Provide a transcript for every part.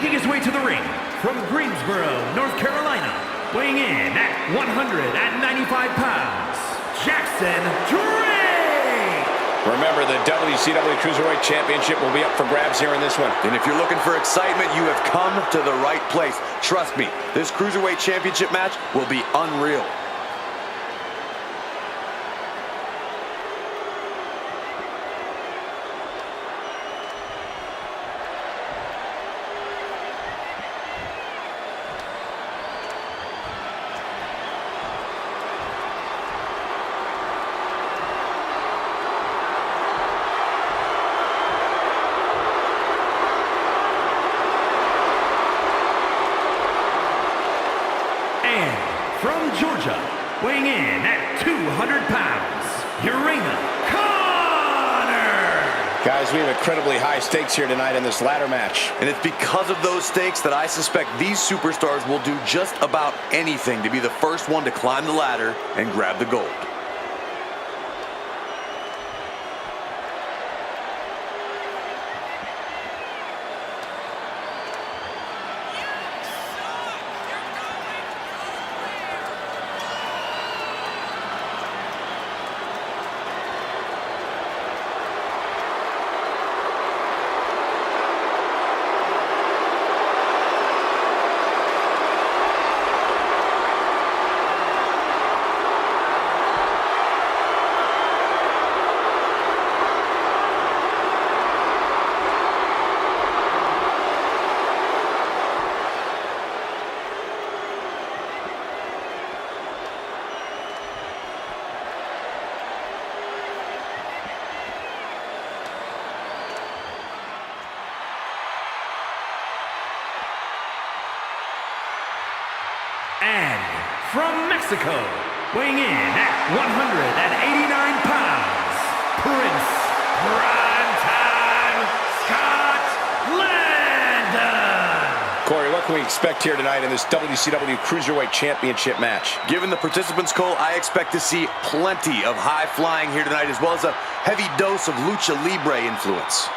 Making his way to the ring from Greensboro, North Carolina, weighing in at 195 pounds, Jackson Drake! Remember, the WCW Cruiserweight Championship will be up for grabs here in this one. And if you're looking for excitement, you have come to the right place. Trust me, this Cruiserweight Championship match will be unreal. From Georgia, weighing in at 200 pounds, Urena Connor! Guys, we have incredibly high stakes here tonight in this ladder match. And it's because of those stakes that I suspect these superstars will do just about anything to be the first one to climb the ladder and grab the gold. And from Mexico, weighing in at 189 pounds, Prince Primetime Scott Landon! Corey, what can we expect here tonight in this WCW Cruiserweight Championship match? Given the participants, Cole, I expect to see plenty of high flying here tonight, as well as a heavy dose of Lucha Libre influence.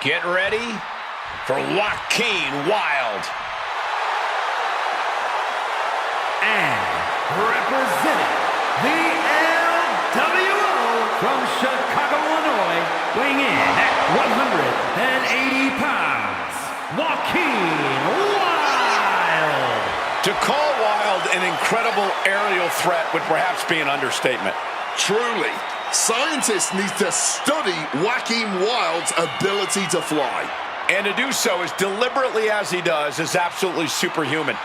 Get ready for Joaquin Wilde. And representing the LWO from Chicago, Illinois, weighing in at 180 pounds, Joaquin Wilde. To call Wilde an incredible aerial threat would perhaps be an understatement. Truly, scientists need to study Joaquin Wilde's ability to fly. And to do so as deliberately as he does is absolutely superhuman.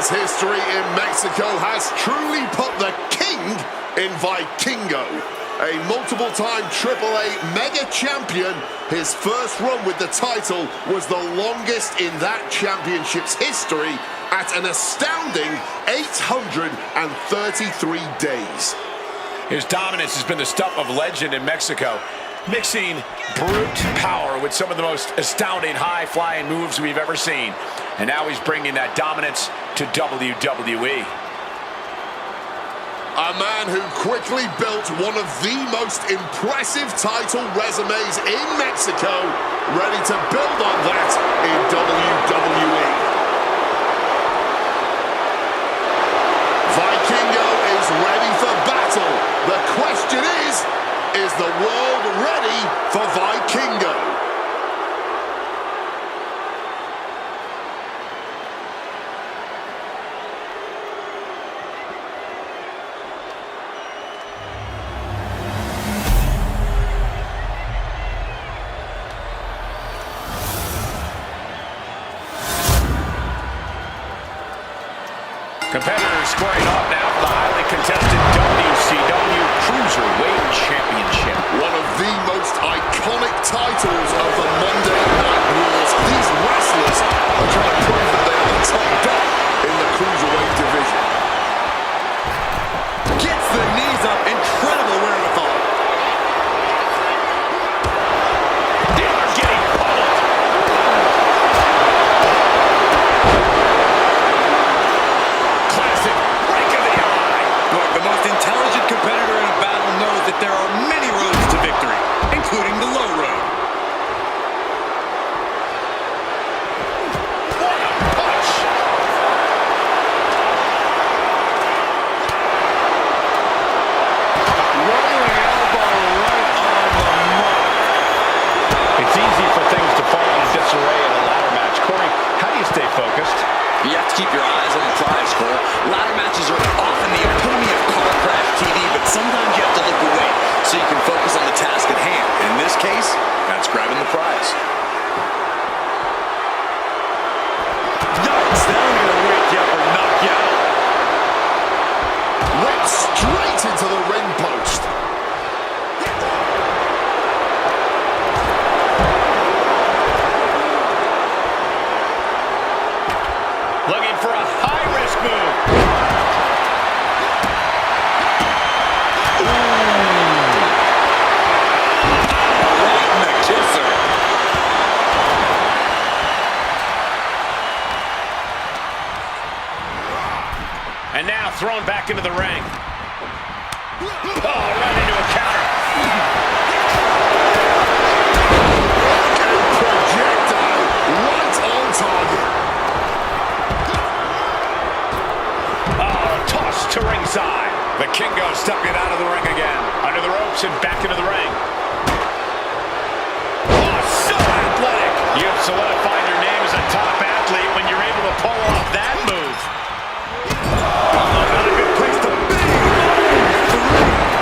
History in Mexico has truly put the king in Vikingo. A multiple-time AAA mega champion, his first run with the title was the longest in that championship's history at an astounding 833 days. His dominance has been the stuff of legend in Mexico, mixing brute power with some of the most astounding high-flying moves we've ever seen. And now he's bringing that dominance to WWE. A man who quickly built one of the most impressive title resumes in Mexico, ready to build on that in WWE. Vikingo is ready for battle. The question is the world ready for Vikingo? Competitors squaring off now for the highly contested WCW Cruiserweight Championship. One of the most iconic titles of the Monday Night Wars. These wrestlers are trying to prove that they are the top dog in the Cruiserweight division. Gets the knees up. Incredible wherewithal. They are getting pulled. Classic break of the eye. Look, the most intelligent competitor in a battle knows that there are many roads to victory, including the low road. What a punch. Rolling elbow right on the mark. It's easy for things to fall into disarray in a ladder match. Corey, how do you stay focused? You have to keep your eyes on the prize, Cole. Ladder matches are often the epitome of car crash TV, but sometimes you have to look away so you can focus on the task at hand. In this case, that's grabbing the prize. Yikes, that'll either wake you up or knock you out. Went straight into the ring post. Looking for a high-risk move. Right in the kisser. And now thrown back into the ring. Oh, right into a counter. And projectile right on target. Oh, toss to ringside. The Kingo stepping out of the ring again. Under the ropes and back into the ring. Oh, so athletic. You've solidified your name as a top athlete when you're able to pull off that move. Oh, not a good place to be.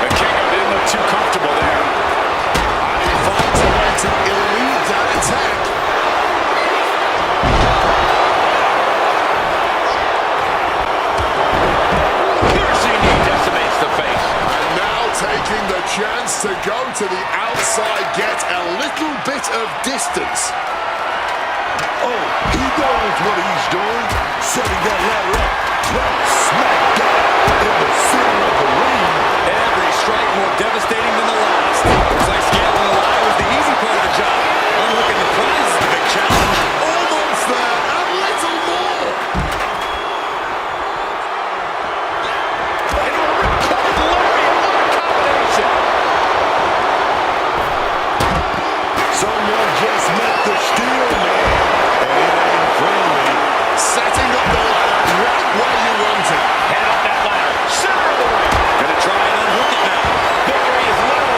The Kingo didn't look too comfortable there. And he finds a way to elude that attack. Piercing knee decimates the face. And now taking the chance to go to the outside, get a little bit of distance. Oh, he knows what he's doing. Setting that ladder up. Right smack dab in the center of the ring. Every strike more devastating than the last. Looks like scaling the ladder was the easy part of the job. Unhooking the prize is the big challenge. Almost there, a little more. Into a ripcord lariat. What a combination. Someone just met the steel man. And it ain't friendly. Setting up the ladder right where you want it. Head up that ladder. Center of the ring. Gonna try and unhook it now. Victory is literally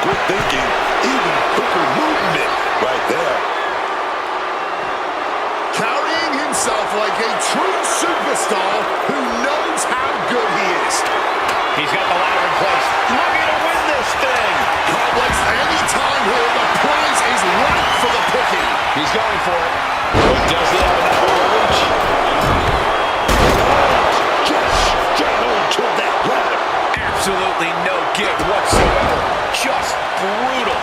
quick thinking, even quicker movement right there. Carrying himself like a true superstar who knows how good he is. He's got the ladder in place. Looking to win this thing. Can't waste any time here. The prize is ripe for the picking. He's going for it. Does he have enough reach? Just straight on to that ladder. Absolutely no give whatsoever. Just brutal.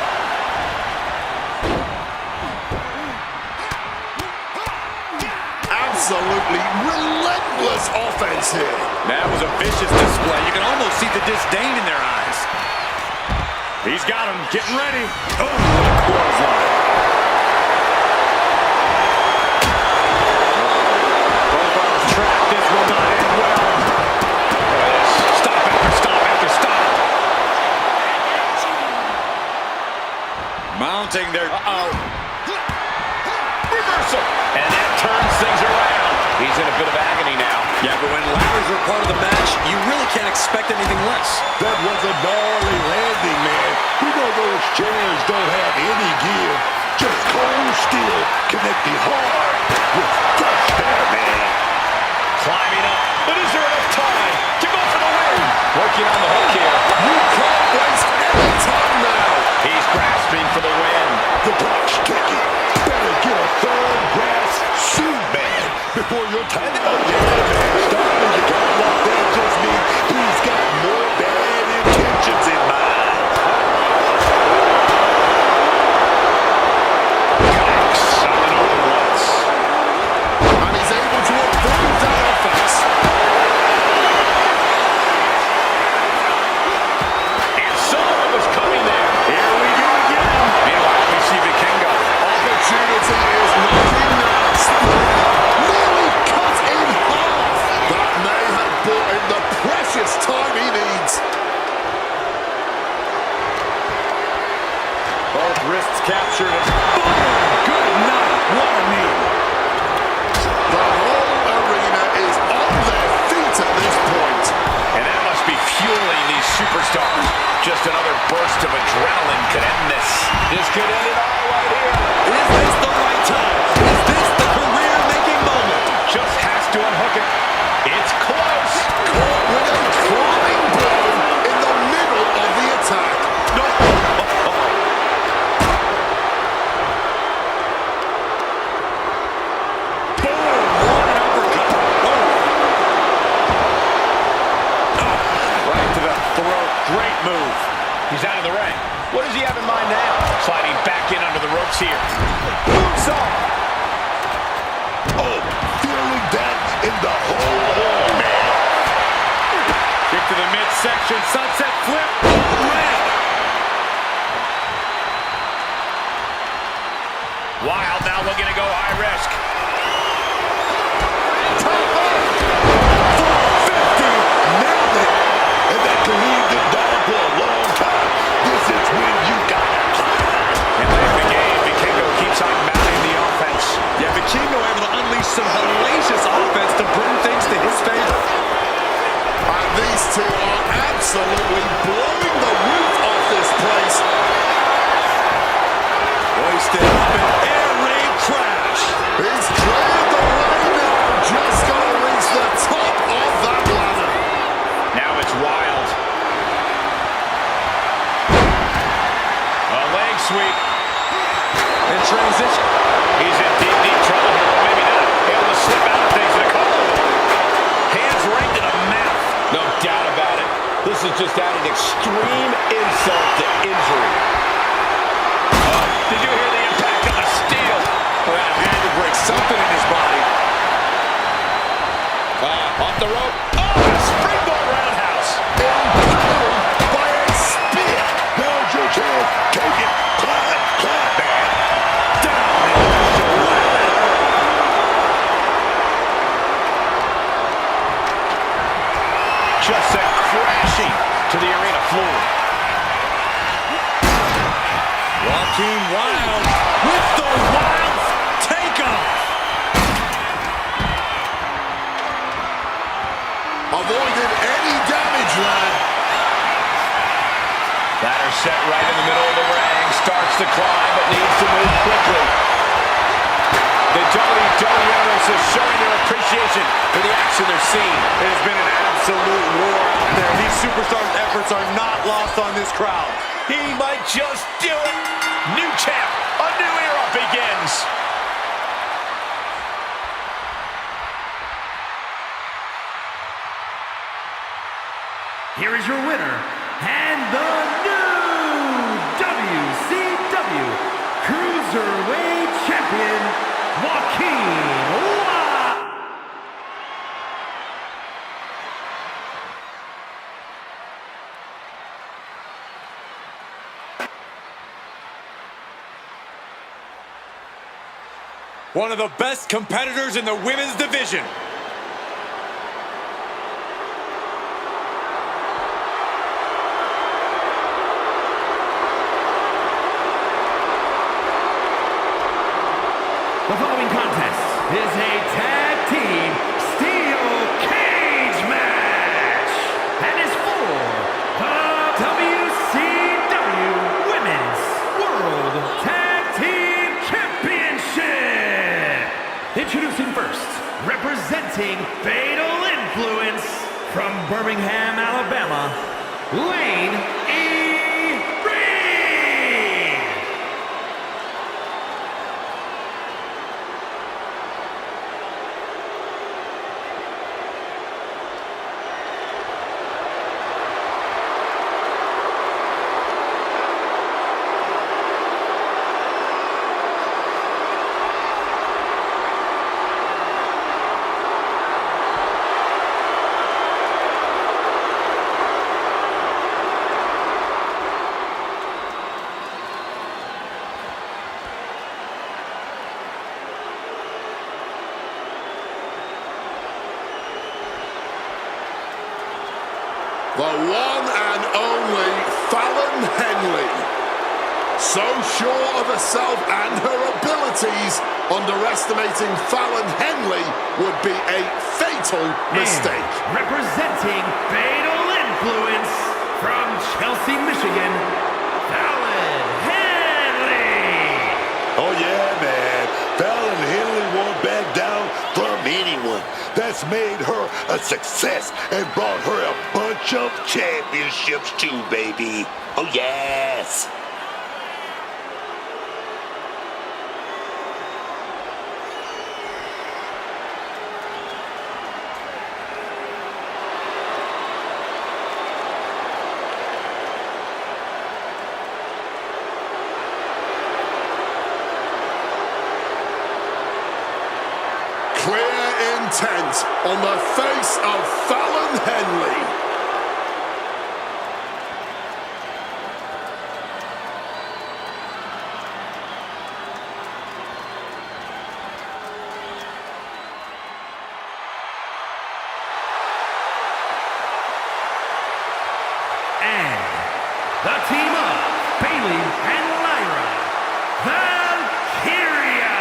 Absolutely relentless offense here. That was a vicious display. You can almost see the disdain in their eyes. He's got him getting ready. Oh, what a clothesline. Both arms trapped. This will not end well. Stop after stop after stop. Mounting their... Reversal. And that turns things around. He's in a bit of agony now. Yeah, but when ladders are part of the match, you really can't expect anything less. That was a gnarly landing, man. We know those chairs don't have any give. Just cold steel connecting hard with fresh there, man. Climbing up. But is there enough time to go for the win? Working on the hook here. You can't waste any time now. He's grasping for the win. The clock's ticking. Better get a firm grasp soon, man, before your time. Oh, yeah, man. Stopping the count like that just means he's got more bad intentions in mind. Solid once. And he's able to avoid that offense. And someone was coming there. Here we go again. Meanwhile, we see Vikingo. Opportunity is knocking now. Nearly cut in half. That may have bought him the precious time he needs. Both wrists captured. Boom! Good night. What a knee. The whole arena is on their feet at this point. And that must be fueling these superstars. Just another burst of adrenaline could end this. This could end it all right here. Is this the right time? Is this the career-making moment? Just has to unhook it. It's close. Caught with a flying blow in the middle of the attack. No. Boom. What an uppercut. Right to the throat. Great move. He's out of the ring. What does he have in mind now? Sliding back in under the ropes here. Moonsault. Oh, feeling that in the whole man. Kick to the midsection. Sunset flip. Red. Wild now looking to go high risk. Nailed it. And that can leave them down for a long time. This is when you gotta climb. And late in the game, Vikingo keeps on mounting the offense. Yeah, Vikingo able to unleash some hellacious offense to bring things to his favor. And these two are absolutely blowing the roof off this place. Hoisted up and air raid crash. He's cleared the way now. Just gonna reach the top of that ladder. Now it's Wild. A leg sweep. In transition. He's in deep, deep trouble here. Maybe not. Able to slip out of things in a couple of them. Hands right to the mouth. No doubt about it. This is just adding extreme insult to injury. Oh, did you hear the impact of the steel? Well, he had to break something in his body. Off the rope. Oh, a springboard roundhouse. Impaled by a spear. Now's your chance. Take it. Climb, climb, man. Down and the ladder. Just sent crashing to the arena floor. Joaquin Wild with the wild takeoff. Avoided any damage there. Ladder set right in the middle of the ring. Starts to climb, but needs to move quickly. The WWE Universe is showing their appreciation for the action they're seeing. It has been an absolute war out there. These superstars' efforts are not lost on this crowd. He might just do it. New champ. A new era begins. Here is your winner, and the new WCW Cruiserweight Champion, Joaquin. One of the best competitors in the women's division. The following contest is a tag team steel cage match and is for the WCW Women's World Tag Team Championship. Introducing first, representing Fatal Influence from Birmingham, Alabama, Lane E. Reed. The one and only Fallon Henley. So sure of herself and her abilities, underestimating Fallon Henley would be a fatal mistake. And representing Fatal Influence from Chelsea, Michigan, Fallon Henley. Oh, yeah, man. Fallon Henley won't back down from anyone. That's made her a success and brought her a bunch of championships too, baby. Oh, yes. Clear intent on the face of Fallon Henley. And the team of Bailey and Lyra, Valkyria.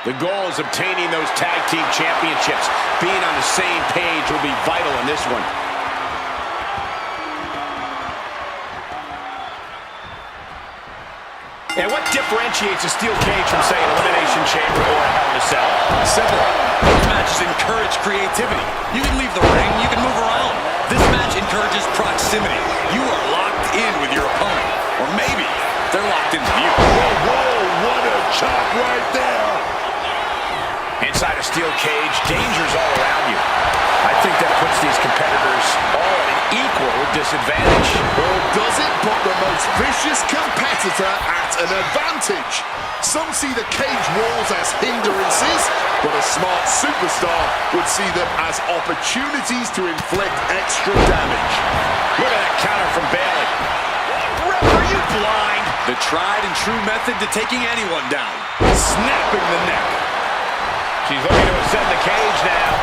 The goal is obtaining those tag team championships. Being on the same page will be vital in this one. And what differentiates a steel cage from, say, an elimination chamber or a Hell in a Cell? Simple. Those matches encourage creativity. You can leave the ring, you can move around. This match encourages proximity. You are locked in with your opponent. Or maybe they're locked into you. Whoa, whoa, what a chop right there. Inside a steel cage, danger's all around you. I think that puts these competitors all at an equal disadvantage. Or does it put the most vicious competitor at an advantage. Some see the cage walls as hindrances, but a smart superstar would see them as opportunities to inflict extra damage. Look at that counter from Bayley. Ref, are you blind? The tried and true method to taking anyone down. Snapping the neck. She's looking to ascend the cage now.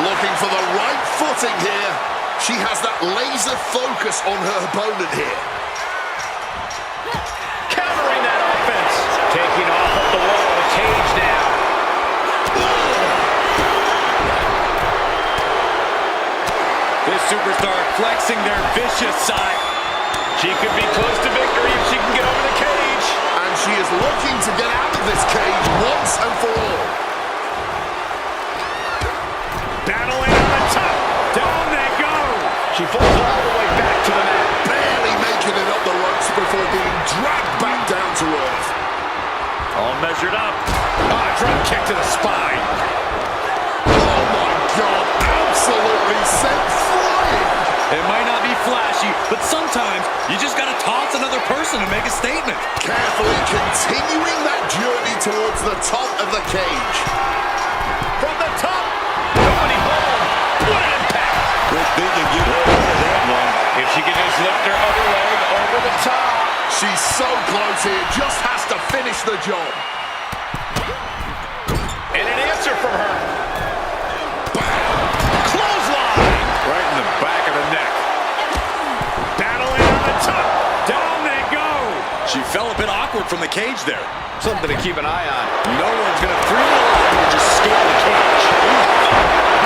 Looking for the right footing here. She has that laser focus on her opponent here. Countering that offense. Taking off up the wall of the cage now. This superstar flexing their vicious side. She could be close to victory if she can get over the cage. And she is looking to get out of this cage once and for all. Battling on the top. Down they go. She falls all the way back to the mat. Barely making it up the ropes before being dragged back down to earth. All measured up. Ah, drop kick to the spine. Oh my God, absolutely sent flying. It might not be flashy, but sometimes you just gotta toss another person to make a statement. Carefully continuing that journey towards the top of the cage. From the top. Nobody home. What an impact. Good thing to get her out of that one. If she can just lift her other leg over the top. She's so close here, just has to finish the job. And an answer from her. Clothesline. Right in the back of the neck. Battling on the top. Down they go. She fell a bit awkward from the cage there. Something to keep an eye on. No one's gonna free her alive and just scale the cage.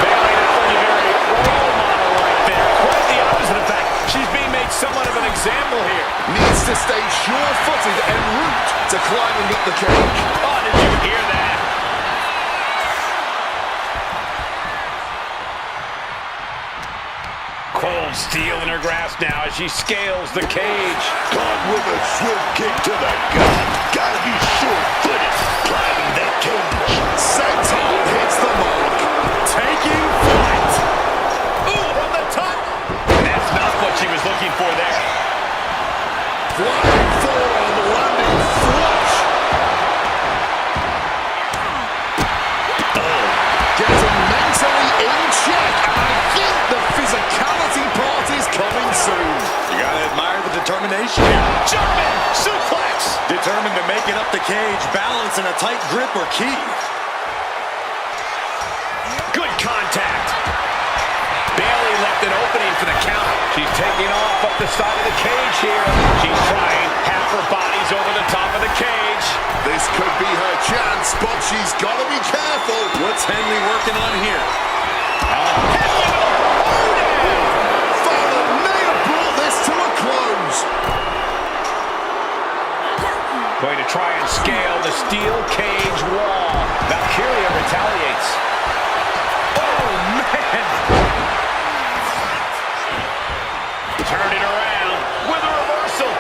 Bayley not only very role model right there. Quite the opposite. In fact, she's being made somewhat of an example here. Needs to stay sure-footed en route to climbing up the cage. Oh, did you hear that? Cold steel in her grasp now as she scales the cage. Caught with a swift kick to the gut. Gotta be sure-footed. Climbing that cage. Senton hits the mark. Taking flight. Ooh, from the top. That's not what she was looking for there. Flying forearm landing flush. Getting mentally in check. And I think the physicality part is coming soon. You gotta admire the determination here. German suplex. Determined to make it up the cage, balance and a tight grip are key. Good contact. Bayley left an opening for the count. She's taking off up the side of the cage here. She's trying. Half her body's over the top of the cage. This could be her chance, but she's got to be careful. What's Henley working on here? Fowler may have brought this to a close. Going to try and scale the steel cage wall. Valkyria retaliates. Oh, man. Turn it around with a reversal.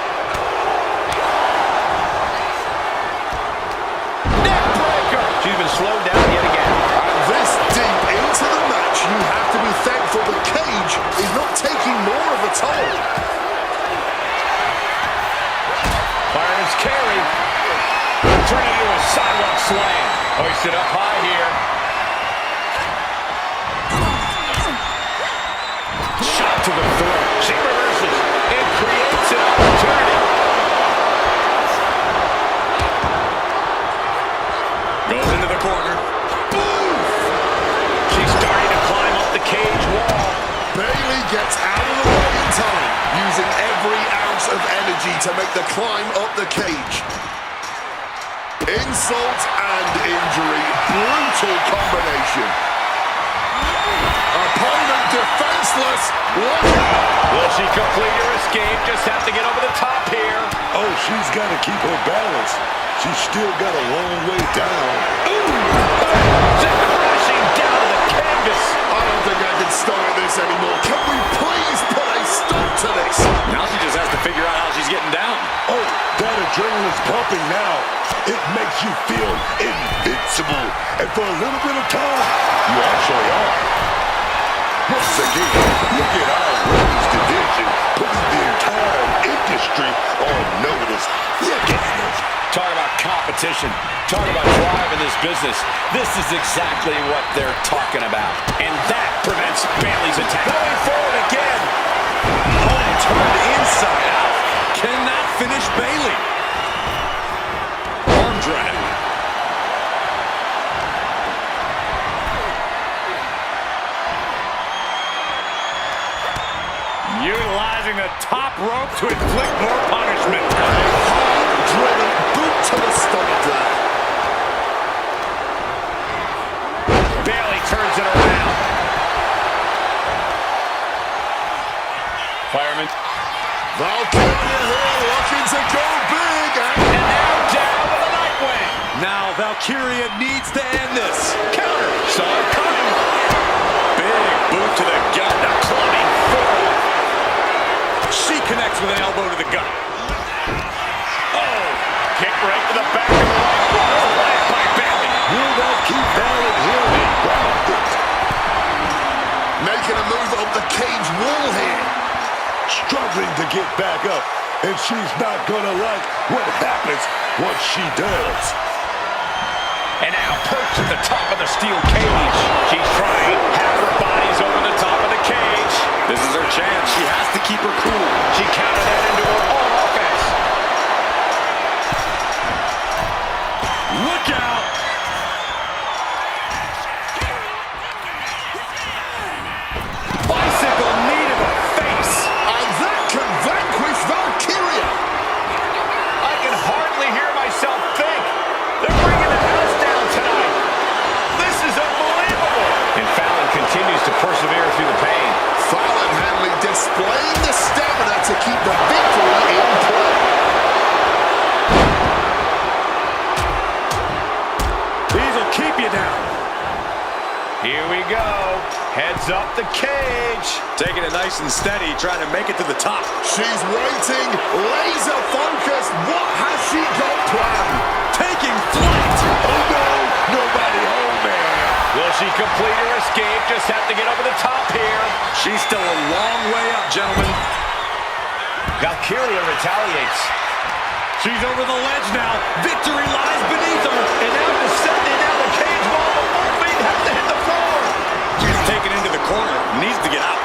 Neck breaker. She's been slowed down yet again. And this deep into the match, you have to be thankful the cage is not taking more of a toll. Fireman's carry. Turning into a sidewalk slam. Hoisted up high here. Shot to the throat. She reverses and creates an opportunity. Goes into the corner. She's starting to climb up the cage wall. Bayley gets out of the way in time, using every ounce of energy to make the climb up the cage. Insult and injury. Brutal combination. Opponent defenseless. Look out. Will she complete her escape? Just have to get over the top here. Oh, she's got to keep her balance. She's still got a long way down. Sent crashing down to the canvas. I don't think I can stomach this anymore. Can we please put a stop to this? Now she just has to figure out how she's getting down. Oh, that adrenaline's pumping now. It makes you feel invincible. And for a little bit of time, you actually are. Once again, look at our women's division putting the entire competition. Talk about drive in this business. This is exactly what they're talking about. And that prevents Bayley's attack. Going forward again. Oh, turned inside out. Can that finish Bayley? Arm drag. Utilizing the top rope to inflict more punishment. Hard-driven boot to the stomach there. Bayley turns it around. Fireman. Valkyria here looking to go big. And now down with a nightwing. Now Valkyria needs to end this. Counter. Saw it coming. Big boot to the gut. Now climbing forward. She connects with an elbow to the gut. Oh, kick right to the back of the leg. Well played by Bayley. Will that keep Valkyria grounded? Making a move up the cage wall here. Struggling to get back up, and she's not gonna like what happens once she does. And now perched at the top of the steel cage. She's trying. Half her body's over the top of the cage. This is her chance. She has to keep her cool. She counted that into her own offense. Look out! Bicycle knee to the face. And that can vanquish Valkyria. I can hardly hear myself think. They're bringing the house down tonight. This is unbelievable. And Fallon continues to persevere through the pain. Fallon Henley displaying the stamina to keep the victory in play. These will keep you down. Here we go. Heads up the cage. Taking it nice and steady, trying to make it to the top. She's waiting, laser focused. What has she got planned? Taking flight. Oh no, nobody home there. Will she complete her escape? Just have to get over the top here. She's still a long way up, gentlemen. Valkyria retaliates. She's over the ledge now. Victory lies beneath her. And now descending down the cage wall. Both feet have to hit the floor. She's taken into the corner. Needs to get out.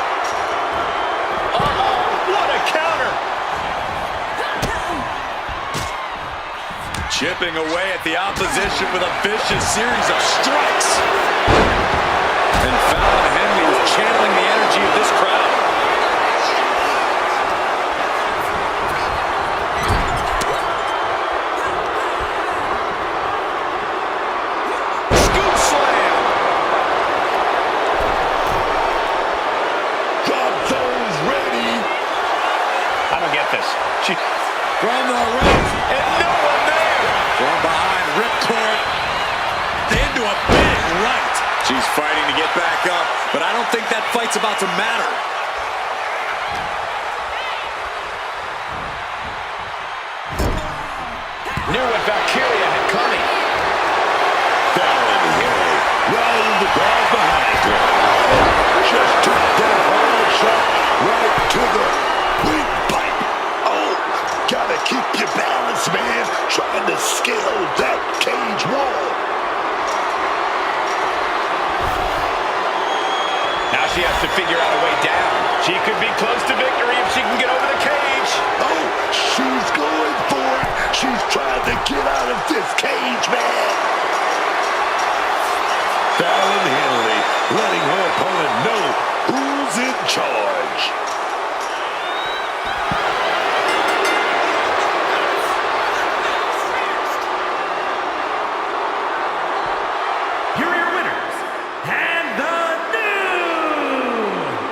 Uh-oh, what a counter. Chipping away at the opposition with a vicious series of strikes. And Fallon Henley is channeling the energy of this crowd. Scoop slam. Drop zones ready. I don't get this. From the ropes. And no one there. From behind, ripcord. Into a big right. She's fighting to get back up, but I don't think that fight's about to matter. Knew what Valkyria had coming. Fallon Henley, round the crowd behind her. Just took that hard shot right to the windpipe. Oh, gotta keep your balance, man. Trying to scale that cage wall. Now she has to figure out a way down. She could be close to victory if she can get over the cage. Oh, she's going for it. She's trying to get out of this cage, man. Fallon Henley letting her opponent know who's in charge. Here are your winners, and the new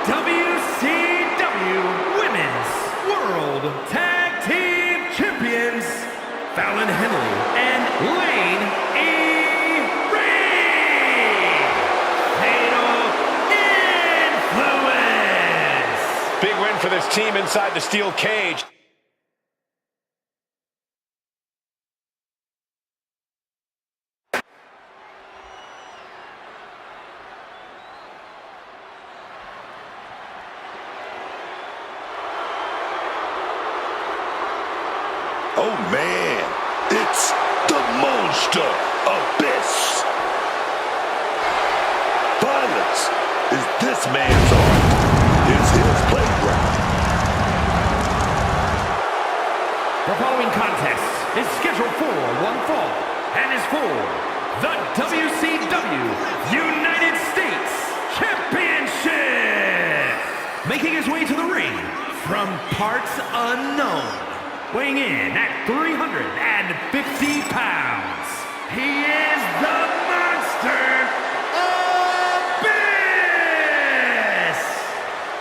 WCW Women's World Tag Team Champions, Fallon Henley and Lane E. Ray. Fatal Influence. Big win for this team inside the steel cage. Oh man, it's the moment. monster, Abyss. Violence is this man's art. It's his playground. The following contest is scheduled for one fall and is for the WCW United States Championship. Making his way to the ring from parts unknown, weighing in at 350 pounds, he is the monster, Abyss!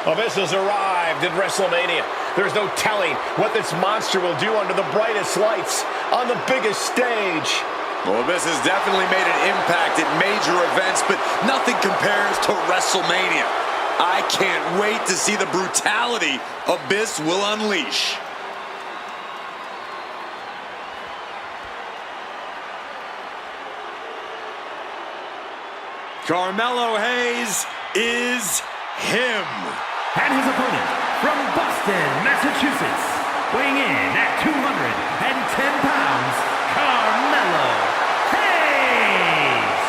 Abyss has arrived at WrestleMania. There's no telling what this monster will do under the brightest lights on the biggest stage. Well, Abyss has definitely made an impact at major events, but nothing compares to WrestleMania. I can't wait to see the brutality Abyss will unleash. Carmelo Hayes is him. And his opponent from Boston, Massachusetts, weighing in at 210 pounds, Carmelo Hayes.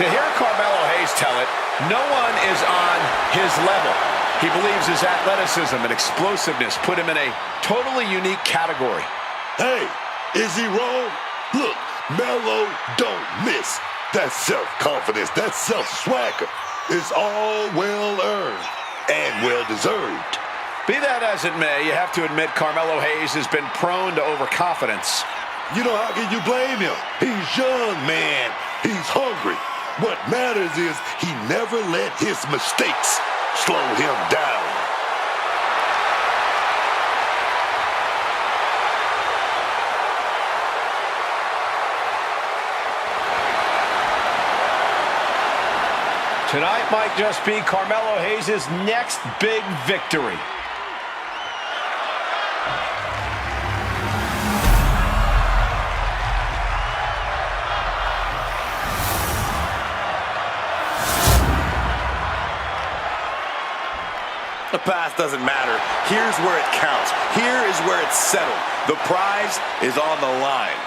To hear Carmelo Hayes tell it, no one is on his level. He believes his athleticism and explosiveness put him in a totally unique category. Hey, is he wrong? Look, Melo don't miss. That self-confidence, that self-swagger is all well-earned and well-deserved. Be that as it may, you have to admit Carmelo Hayes has been prone to overconfidence. You know, how can you blame him? He's young, man. He's hungry. What matters is he never let his mistakes slow him down. Tonight might just be Carmelo Hayes' next big victory. The past doesn't matter. Here's where it counts. Here is where it's settled. The prize is on the line.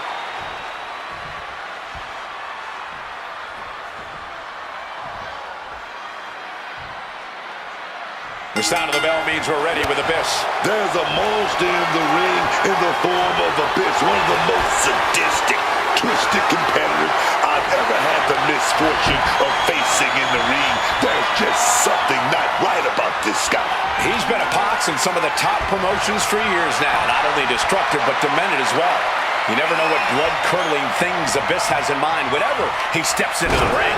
The sound of the bell means we're ready with Abyss. There's a monster in the ring in the form of Abyss, one of the most sadistic, twisted competitors I've ever had the misfortune of facing in the ring. There's just something not right about this guy. He's been a pox in some of the top promotions for years now. Not only destructive, but demented as well. You never know what blood-curdling things Abyss has in mind whenever he steps into the ring.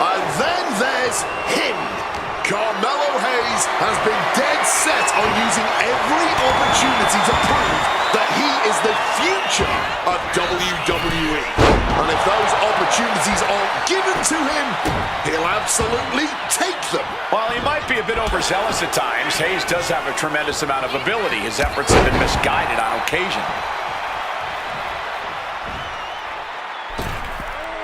And then there's him. Carmelo Hayes has been dead set on using every opportunity to prove that he is the future of WWE. And if those opportunities aren't given to him, he'll absolutely take them. While he might be a bit overzealous at times, Hayes does have a tremendous amount of ability. His efforts have been misguided on occasion.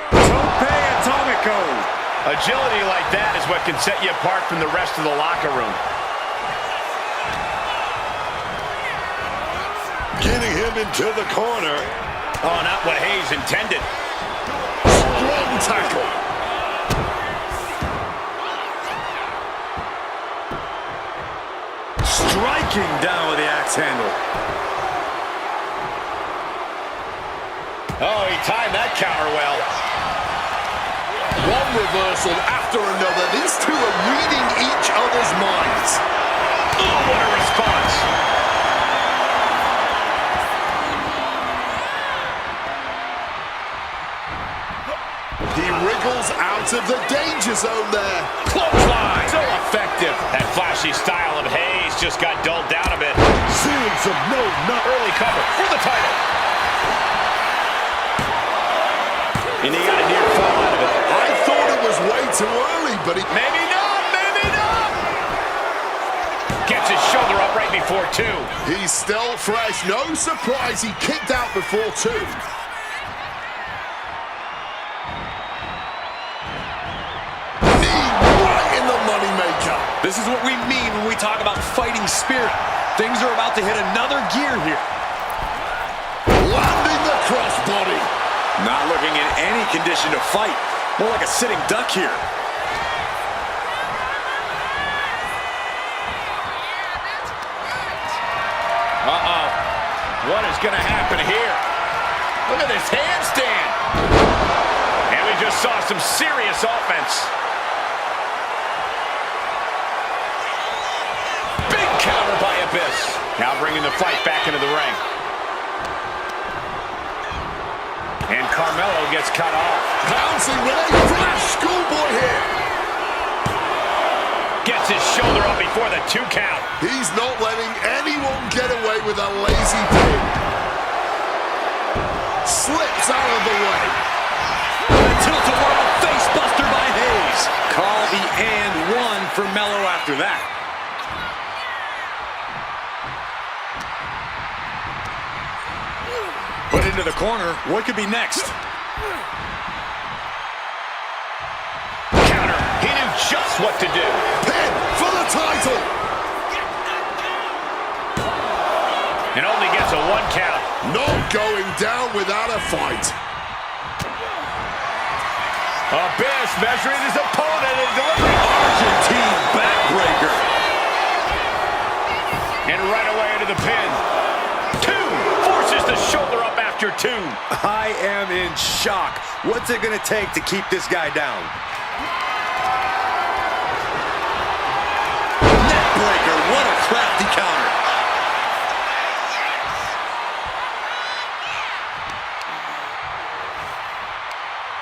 Tope Atomico. Agility like that is what can set you apart from the rest of the locker room. Getting him into the corner. Oh, not what Hayes intended. Strong tackle. Striking down with the axe handle. Oh, he timed that counter well. One reversal after another. These two are reading each other's minds. Oh, what a response. He wriggles out of the danger zone there. Clothesline. So effective. That flashy style of Hayes just got dulled down a bit. Seeing some Early cover for the title. And he got a near fall out of it. I thought it was way too early, but he... Maybe not, maybe not. Gets his shoulder up right before two. He's still fresh. No surprise he kicked out before two. Knee right in the moneymaker. This is what we mean when we talk about fighting spirit. Things are about to hit another gear here. Landing the crossbody. Not looking in any condition to fight. More like a sitting duck here. Uh-oh. What is going to happen here? Look at this handstand. And we just saw some serious offense. Big counter by Abyss. Now bringing the fight back into the ring. And Carmelo gets cut off. Pouncing with a flash schoolboy here. Gets his shoulder up before the 2 count. He's not letting anyone get away with a lazy pin. Slips out of the way. Tilt-a-whirl face-buster by Hayes. Call the and 1 for Melo after that. Put into the corner. What could be next? Counter. He knew just what to do. Pin for the title. And only gets a 1 count. Not going down without a fight. Abyss measuring his opponent and delivering Argentine backbreaker. And right away into the pin. 2 forces the shoulder up after 2. I am in shock. What's it going to take to keep this guy down? Neckbreaker. What a crafty counter.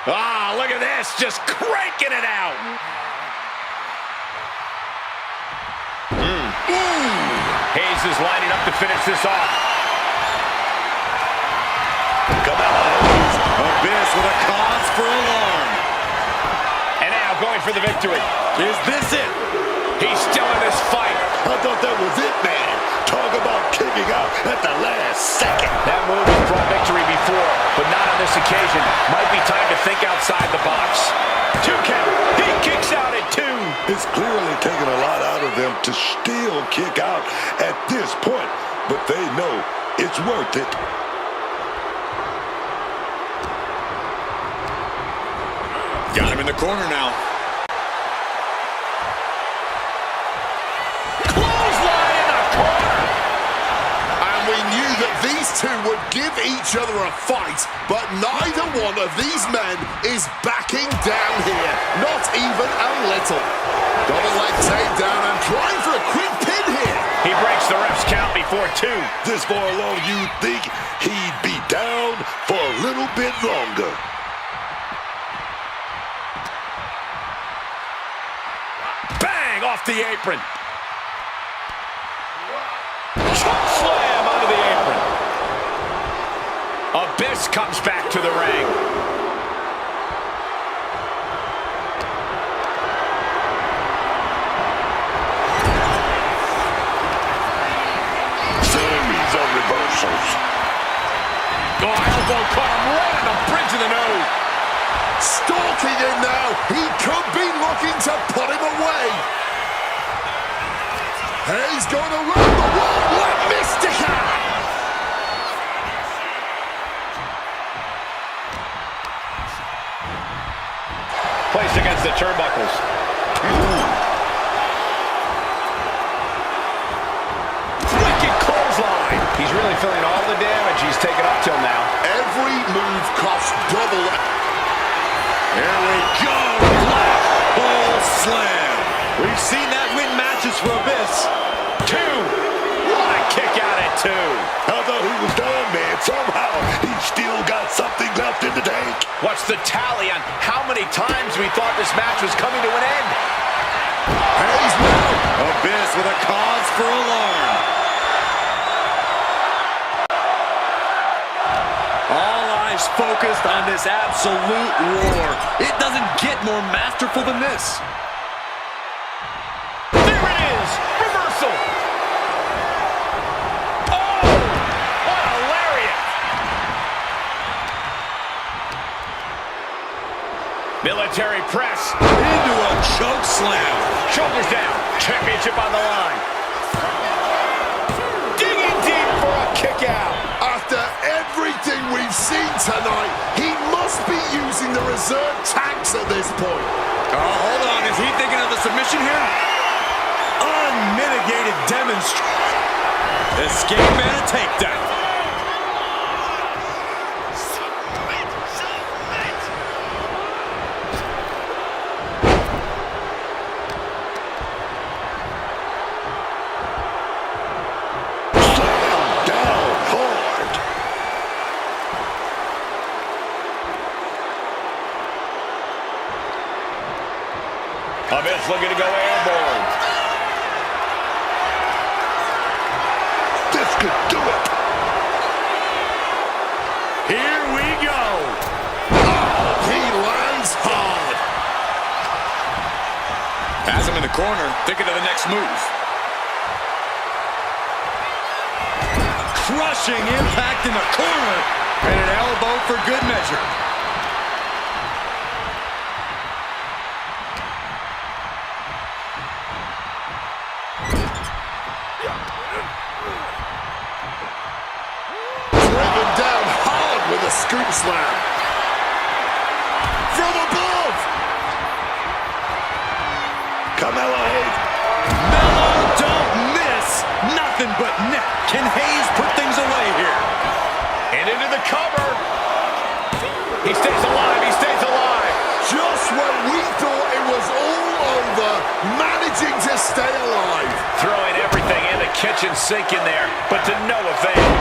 Ah, look at this, just cranking it out. Hayes is lining up to finish this off. Come on, Abyss with a cause for alarm. And now going for the victory. Is this it? He's still in this fight. I thought that was it, man. Talk about kicking out at the last second. That move has brought victory before, but not on this occasion. Might be time to think outside the box. 2 count. He kicks out at 2. It's clearly taken a lot out of them to still kick out at this point, but they know it's worth it. Got him in the corner now. Clothesline in the corner. And we knew that these 2 would give each other a fight, but neither one of these men is backing down here. Not even a little. Double leg takedown and trying for a quick pin here. He breaks the ref's count before 2. This far along, you'd think he'd be down for a little bit longer. Bang! Off the apron. Choke slam onto the apron. Abyss comes back to the ring. Series of reversals. Oh, elbow caught him right on the bridge of the nose. Stalking him now. He could be looking to put him away. He's going around the wall like Mystica. Placed against the turnbuckles. Wicked clothesline. He's really feeling all the damage he's taken up till now. Every move costs double. Here we go. Left full slam. We've seen that win matches for Abyss. 2. What a kick out at 2. I thought he was done, man. Somehow he's still got something left in the tank. What's the tally on how many times we thought this match was coming to an end? Hayes now. Abyss with a cause for alarm. All eyes focused on this absolute war. It doesn't get more masterful than this. There it is! Reversal! Oh! What a lariat! Military press. Into a choke slam. Shoulders down. Championship on the line. Digging deep for a kick out. After everything we've seen tonight, he must be using the reserve tanks at this point. Oh, hold on. Is he thinking of the submission here? Unmitigated demonstration. Escape and a takedown. It's looking to go airborne. This could do it. Here we go. Oh, he lands hard. Has him in the corner, thinking of the next move. Crushing impact in the corner. And an elbow for good measure. Scoop slam. From above. Carmelo Hayes. Melo don't miss. Nothing but net. Can Hayes put things away here? And into the cover. He stays alive. He stays alive. Just when we thought it was all over, managing to stay alive. Throwing everything in the kitchen sink in there, but to no avail.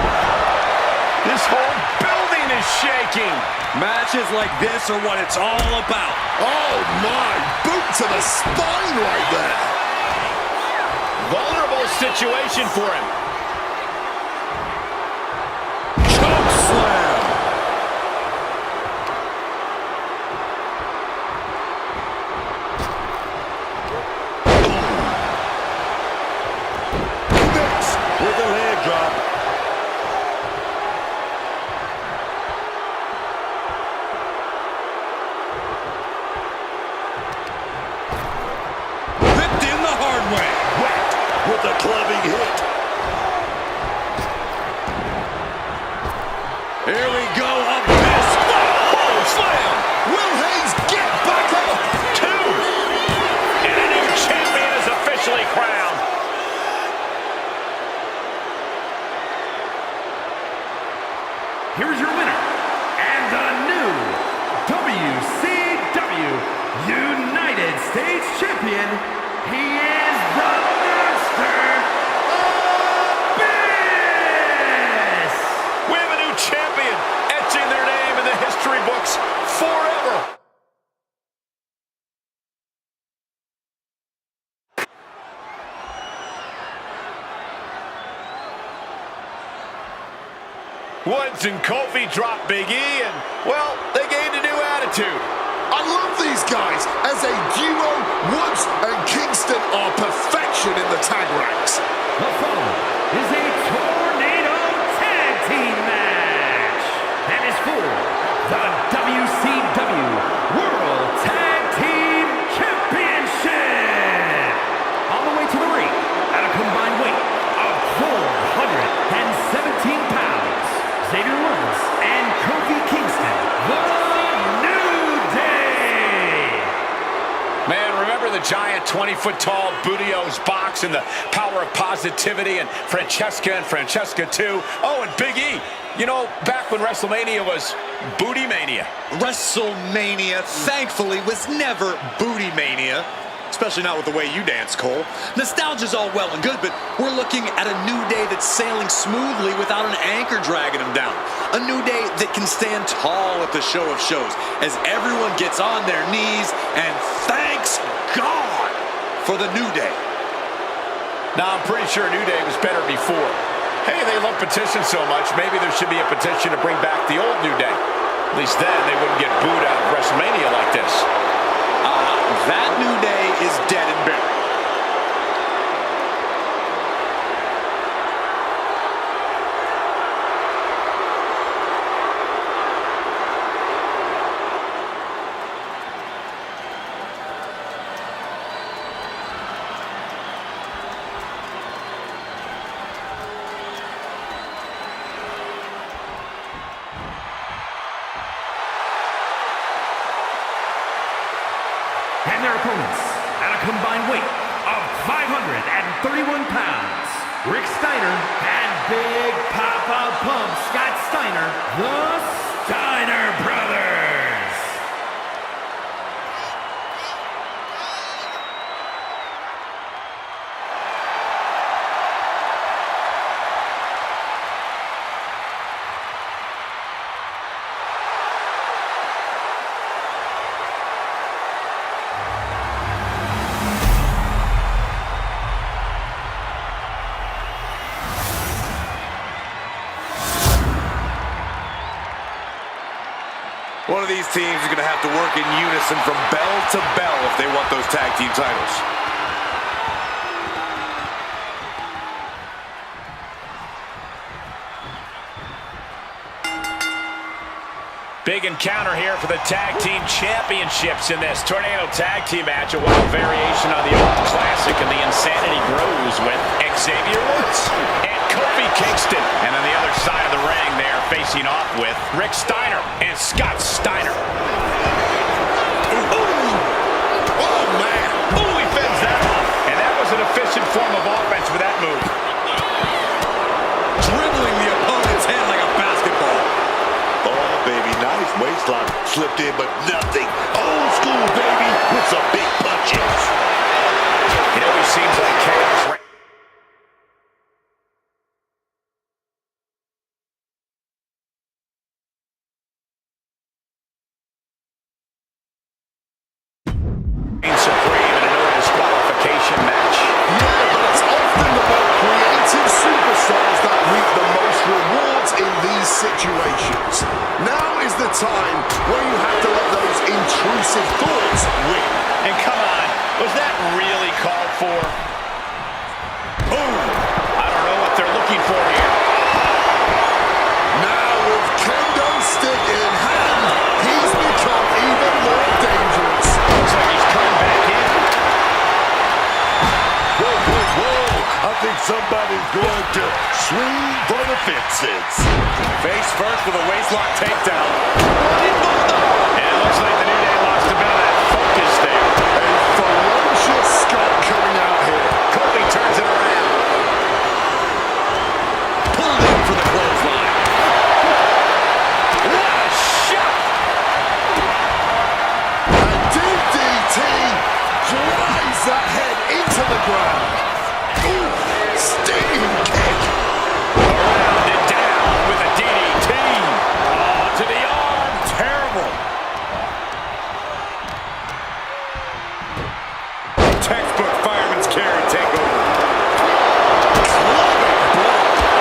This whole building is shaking. Matches like this are what it's all about. Oh my, boot to the spine right there. Vulnerable situation for him. Choke slam. Connects with a leg drop. With a clubbing hit. Here we go, up this. Oh, slam! Will Hayes get back up? 2. And a new champion is officially crowned. Here's your winner, and the new WCW United States Champion. He is the Master Abyss! We have a new champion, etching their name in the history books forever. Woods and Kofi dropped Big E, and, well, they gained a new attitude. I love these guys. As a duo, Woods and Kingston are perfection in the tag ranks. The following is a Tornado Tag Team match and is for the WCW World Tag Team Championship. On the way to the ring, at a combined weight of 417 pounds, Xavier Woods and Kofi Kingston, the Man, remember the giant 20-foot-tall Budios box and the power of positivity and Francesca and Francesca 2. Oh, and Big E. You know, back when WrestleMania was Booty Mania. WrestleMania, thankfully, was never Booty Mania. Especially not with the way you dance, Cole. Nostalgia's all well and good, but we're looking at a New Day that's sailing smoothly without an anchor dragging them down. A New Day that can stand tall at the show of shows as everyone gets on their knees and thanks God for the New Day. Now, I'm pretty sure New Day was better before. Hey, they love petitions so much, maybe there should be a petition to bring back the old New Day. At least then they wouldn't get booed out of WrestleMania like this. That New Day is dead and buried. opponents, at a combined weight of 531 pounds, Rick Steiner and Big Papa Pump Scott Steiner, the Steiner Brothers. One of these teams is going to have to work in unison from bell to bell if they want those tag team titles. Big encounter here for the tag team championships in this Tornado tag team match. A wild variation on the old classic, and the insanity grows with Xavier Woods and Kofi Kingston. And on the other side of the ring, they're facing off with Rick Steiner and Scott Steiner. Oh, man. Ooh, he fends that off. And that was an efficient form of offense with that move. Dribbling the opponent's hand like a basketball. Oh, baby, nice waistline. Slipped in, but nothing. Old school, baby, with some big punches. It always seems like chaos. Supreme in another disqualification match. Yeah, but it's often the more creative superstars that reap the most rewards in these situations. Now is the time where you have to let those intrusive thoughts win. And come on, was that really called for? Boom! I don't know what they're looking for here. Now with kendo stick in hand, he's become even more dangerous. Looks like he's coming back in. Whoa, whoa, whoa. I think somebody's going to swing for the fences. Face first with a waistlock takedown. And it looks like the New Day lost a bit of that focus there. A ferocious Scott coming out here. Kofi turns it around. Pulled in for the clothesline. What a shot! A DDT drives that head into the ground. Ooh, stinging kick. Around and down with a DDT. Oh, to the arm. Terrible. Textbook fireman's carry takeover.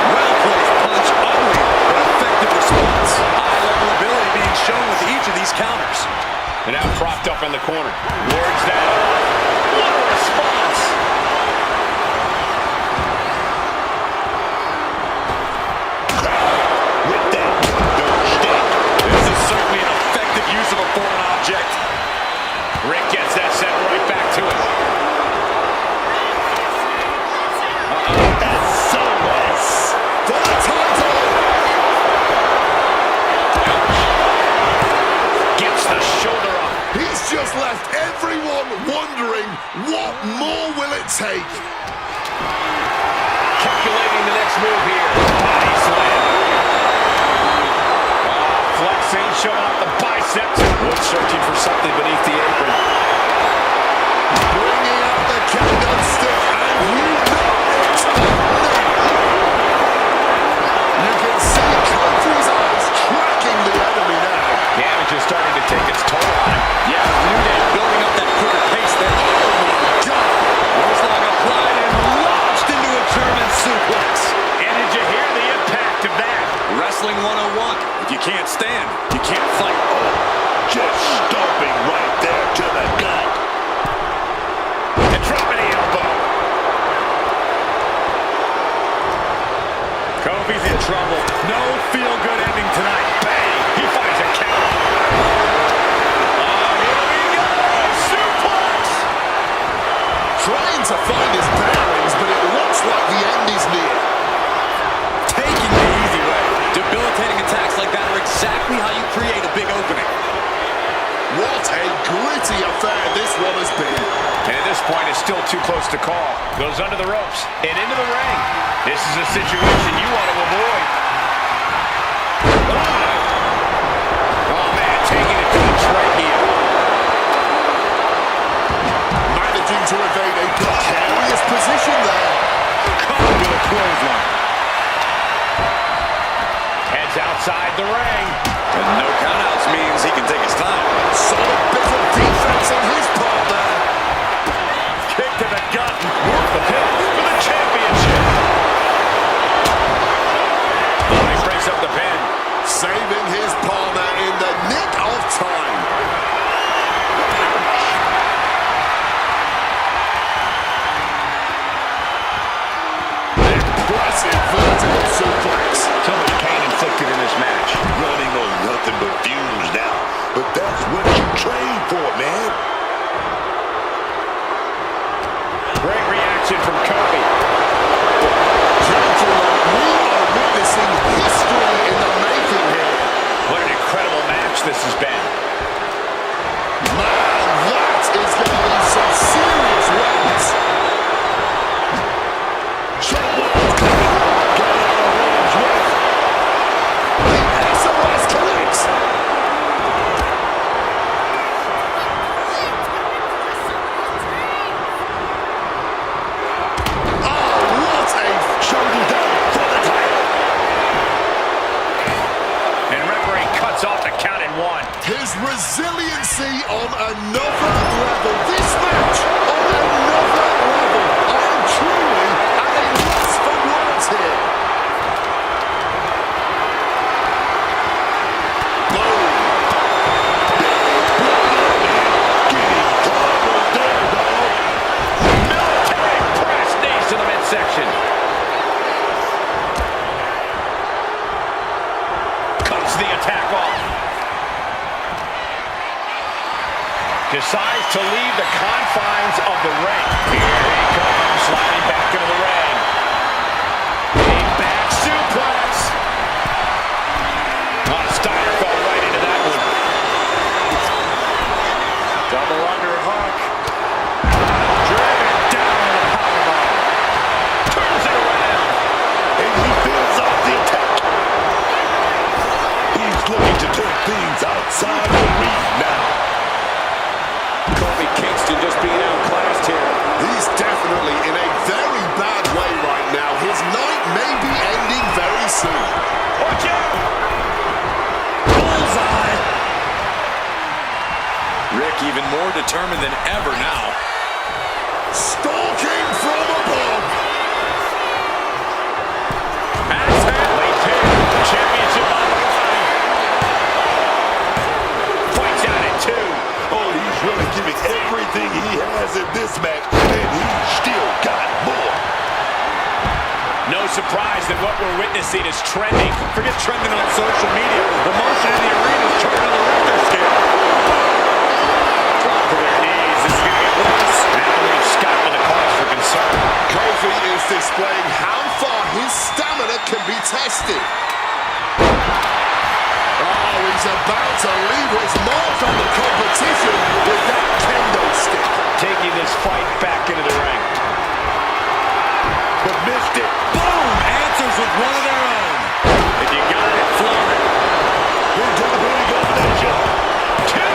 Well-placed punch, ugly, but effective response. High-level ability being shown with each of these counters. And now propped up in the corner. Wards that off. What a response. With that kendo stick. This is certainly an effective use of a foreign object. Rick gets that sent right back to him. That's so nice. For the title. Gets the shoulder up. He's just left everyone wondering, what more will it take? Calculating the next move here. Body slam. Flexing, showing off the biceps. Woods searching for something beneath the apron. Bringing out the kendo stick, and you know it's now. You can see Kofi's eyes tracking the enemy now. Damage is starting to take its toll on him. Yeah, New Day building up that quicker pace there. Oh my God! Waistlock applied and launched into a German suplex. And did you hear the impact of that? Wrestling 101. If you can't stand, you can't fight. Just stomping right there to the gut. And dropping the elbow. Kofi's in trouble. No feel-good ending tonight. Bang! He finds a counter. Oh, here we go! Suplex! Trying to find his bearings, but it looks like the end is near. Taking the easy way. Debilitating attacks like that are exactly how you create a big opening. What a close to call. Goes under the ropes and into the ring. This is a situation you want to avoid. Oh, man, taking it to the trachea. Managing to evade a precarious position there. Caught with a clothesline. Heads outside the ring. And no countouts means he can take his time. Solid bit of defense on his part there. Kick to the gut. Work the pin for the championship. Oh, he breaks up the pin. Saving his partner in the nick of time. Impressive vertical suplex. So much pain inflicted in this match. Running on nothing but fumes now. But that's what you train for, man. Great reaction from Kobe. Gentlemen, we are witnessing history in the making here. What an incredible match this has been. Man, that is going to be some serious runs. The SOS connects. Oh, what a shoulder down for the title. And referee cuts off the count at 1. His resiliency on another level. This match on another level. I am truly at a loss for words here. Boom. Getting clobbered there, dog. Military press knees to the midsection. Cuts the attack off. Decides to leave the confines of the ring. Here he comes, sliding back into the ring. A back suplex. Oh, Steiner fell right into that one. Double underhook. Driven down with a powerbomb. Turns it around. And he builds off the attack. He's looking to take things outside the ring now. Kobe Kingston just being outclassed here. He's definitely in a very bad way right now. His night may be ending very soon. Watch out! Bullseye. Rick even more determined than ever now. Stalking from above. That's it. Late pin. Championship on the line. Fights out at 2. Oh, he's really giving everything he has in this match, and he's still got more. No surprise that what we're witnessing is trending. Forget trending on social media. The motion in the arena is turning on the Richter scale. Drop to their knees. This is going to get worse. Now leaves Scott with a cause for concern. Kofi is displaying how far his stamina can be tested. Oh, he's about to leave his mark on the competition with that kendo stick. Taking this fight back into the ring. But missed it. Boom! Answers with one of their own. If you got it, floor it. Into the ring over that jump. 2.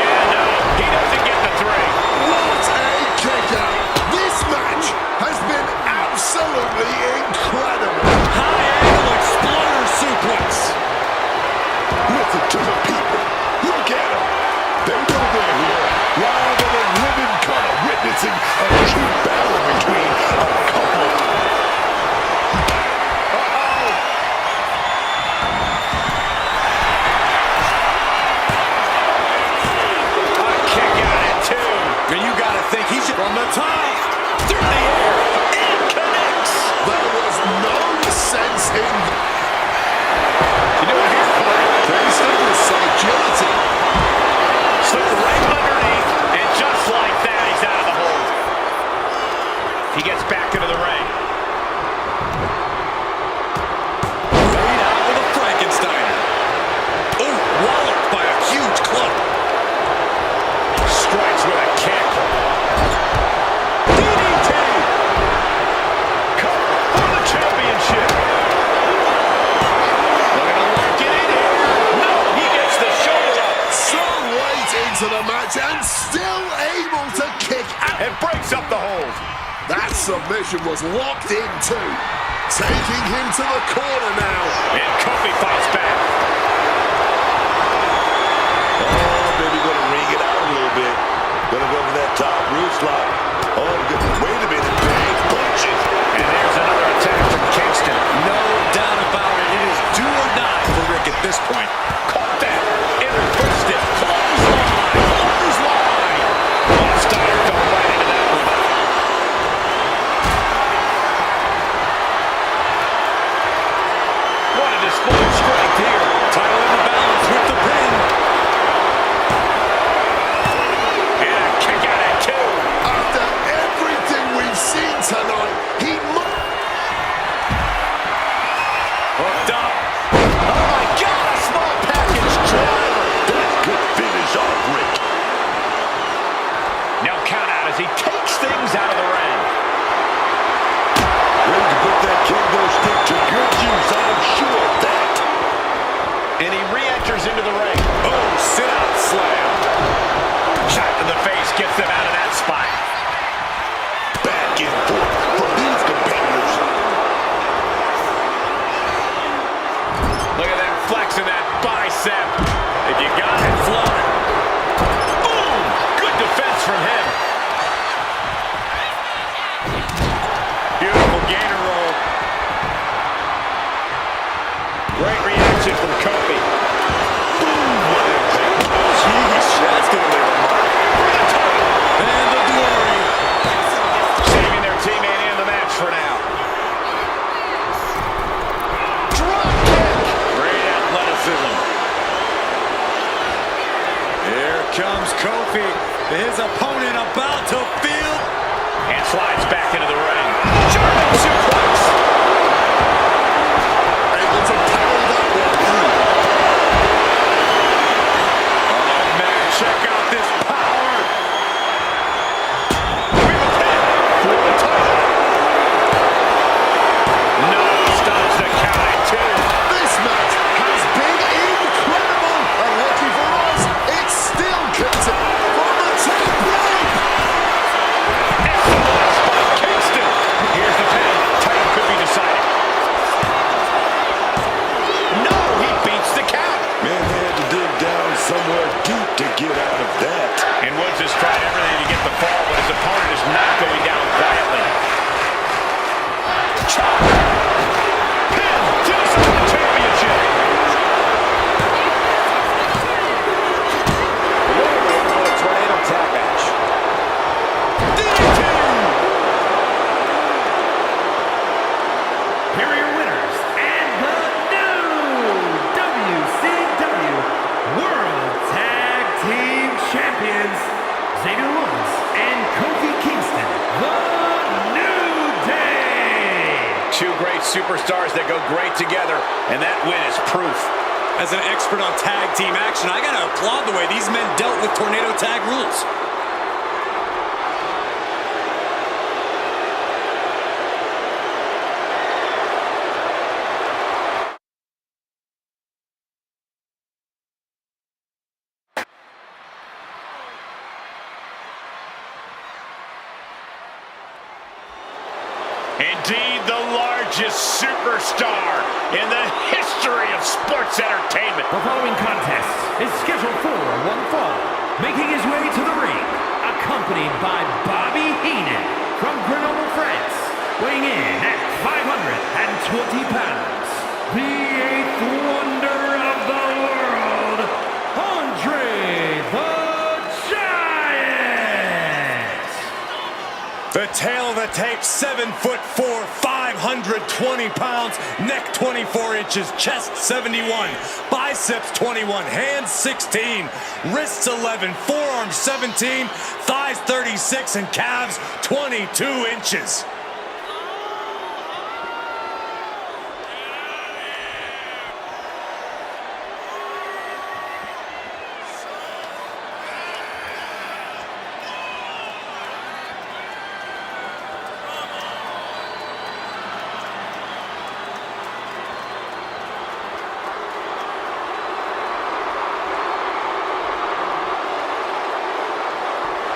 Yeah, no. He doesn't get the 3. What a kick out. This match has been absolutely incredible. High angle exploder suplex. Listen to the people. Look at them. They know they're here. Rather than living color witnessing a true battle between a couple. A kick out at 2. And you gotta think he should from the top. Through the air. It connects. There was no sense in You doing here, Corey? based on his agility. Slipped right underneath, and just like that, he's out of the hold. He gets back into the ring. Laid out with a Frankensteiner. Oh, walloped by a huge club. Strikes with a kick. DDT. That submission was locked in too. Taking him to the corner now. And Kofi fights back. Oh, maybe gonna ring it out a little bit. Gonna go for that top wrist lock. Oh, wait a minute. Big punches. And there's another attack from Kingston. No doubt about it. It is do or die for Rick at this point. Caught that. And reversed it. Clothesline. Oh, Steiner going right into that one. What a display of strength here. Title in the balance with the pin. And a kick out at two. After everything we've seen tonight, he must... Hooked up. Oh my God, a small package driver. That could finish off Rick. Now count out as he takes things out of the ring. Ready to put that kendo stick to good use, I'm sure of that. And he re-enters into the ring. Oh, sit-out slam. Shot to the face gets them out of that spot. Back and forth from these competitors. Look at them flexing that bicep. If you got it, float it. Boom! Good defense from him. Beautiful gator roll. Great reaction from Kofi. Boom, what a kick. Jeez, that's gonna leave a mark. And the glory. Saving their teammate in the match for now. Drop kick. Great athleticism. Here comes Kofi. His opponent about to feel. And slides back into the ring. German suplex. able to power that one through. Oh, man, check out this power. With the pin. For the title. No, stops the count at two. This match has been incredible. And lucky for us, it's still continuing from the top rope. Excellent by Kingston. Here's the pin. Title could be decided. No, he beats the count. Man, they had to dig down somewhere deep to get out of that. And Woods has tried everything to get the fall, but his opponent is not going down quietly. Chop! Pin! Gives us the championship! A tornado tag match. DDT! Here are your winners and the new WCW World Tag Team Champions, Xavier Woods and Kofi Kingston, the New Day. Two great superstars that go great together, and that win is proof. As an expert on tag team action, I gotta applaud the way these men dealt with tornado tag rules. Indeed, the largest superstar in the history of sports entertainment. The following contest is scheduled for one fall. Making his way to the ring, accompanied by Bobby Heenan from Grenoble, France. Weighing in at 520 pounds. The eighth wonder of the world, Andre the Giant. The tail of the tape, 7'4", 520 pounds, neck 24 inches, chest 71, biceps 21, hands 16, wrists 11, forearms 17, thighs 36, and calves 22 inches.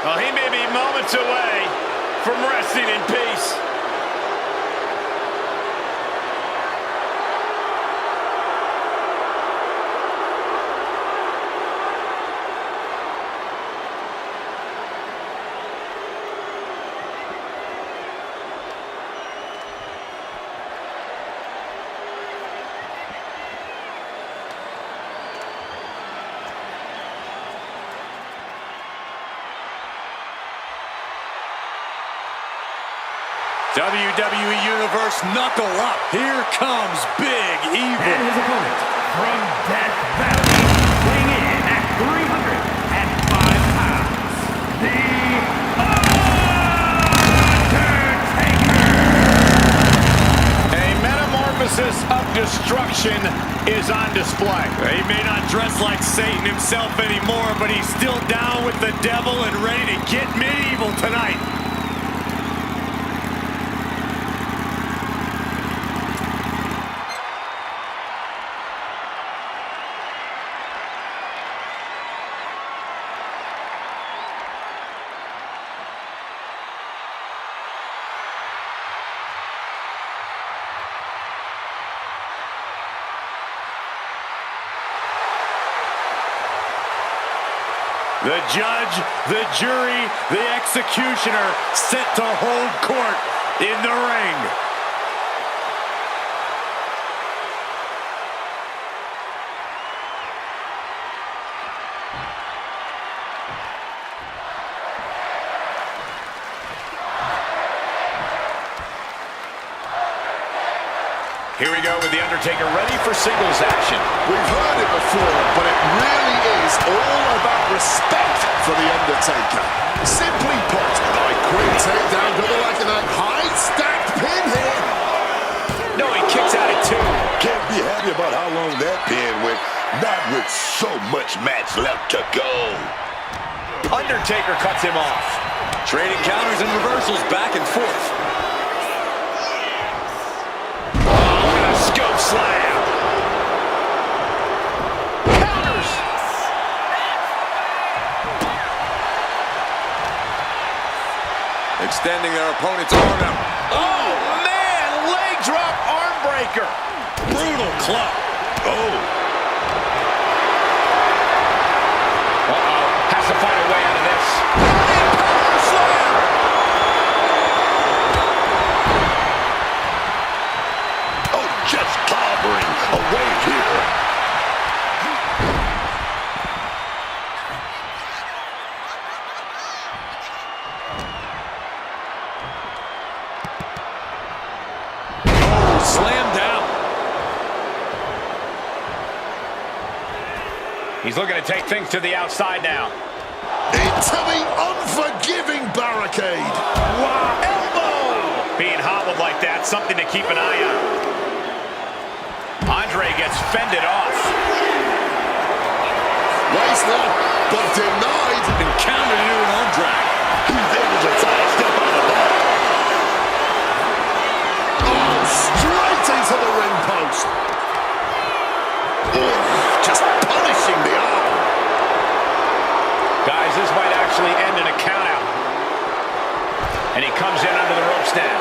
Well, he may be moments away from resting in peace. WWE Universe, knuckle up. Here comes Big Evil. And his opponent from Death Valley, weighing in at 305 pounds, The Undertaker! A metamorphosis of destruction is on display. He may not dress like Satan himself anymore, but he's still down with the devil and ready to get medieval tonight. The judge, the jury, the executioner set to hold court in the ring. Here we go with The Undertaker ready for singles action. We've heard it before, but it really is all about respect for The Undertaker. Simply put, a quick takedown, double like an high stacked pin here. No, he kicks out at two. Can't be happy about how long that pin went, not with so much match left to go. Undertaker cuts him off. Trading counters and reversals back and forth. Scope slam. Counters. Extending their opponent's arm out. Oh, man. Leg drop arm breaker. Brutal club. Oh, Uh-oh. Has to find a way out of this. Power slam. oh, just clobbering away here. Slam down. He's looking to take things to the outside now. Into the unforgiving barricade. Wow. Elbow. Being hobbled like that, something to keep an eye on. Andre gets fended off. Waistlock, but denied. And countered into an arm drag. He's able to sidestep out of that. Oh, straight into the ring post. Oh, just punishing the arm. Guys, this might actually end in a countout. And he comes in under the ropes now.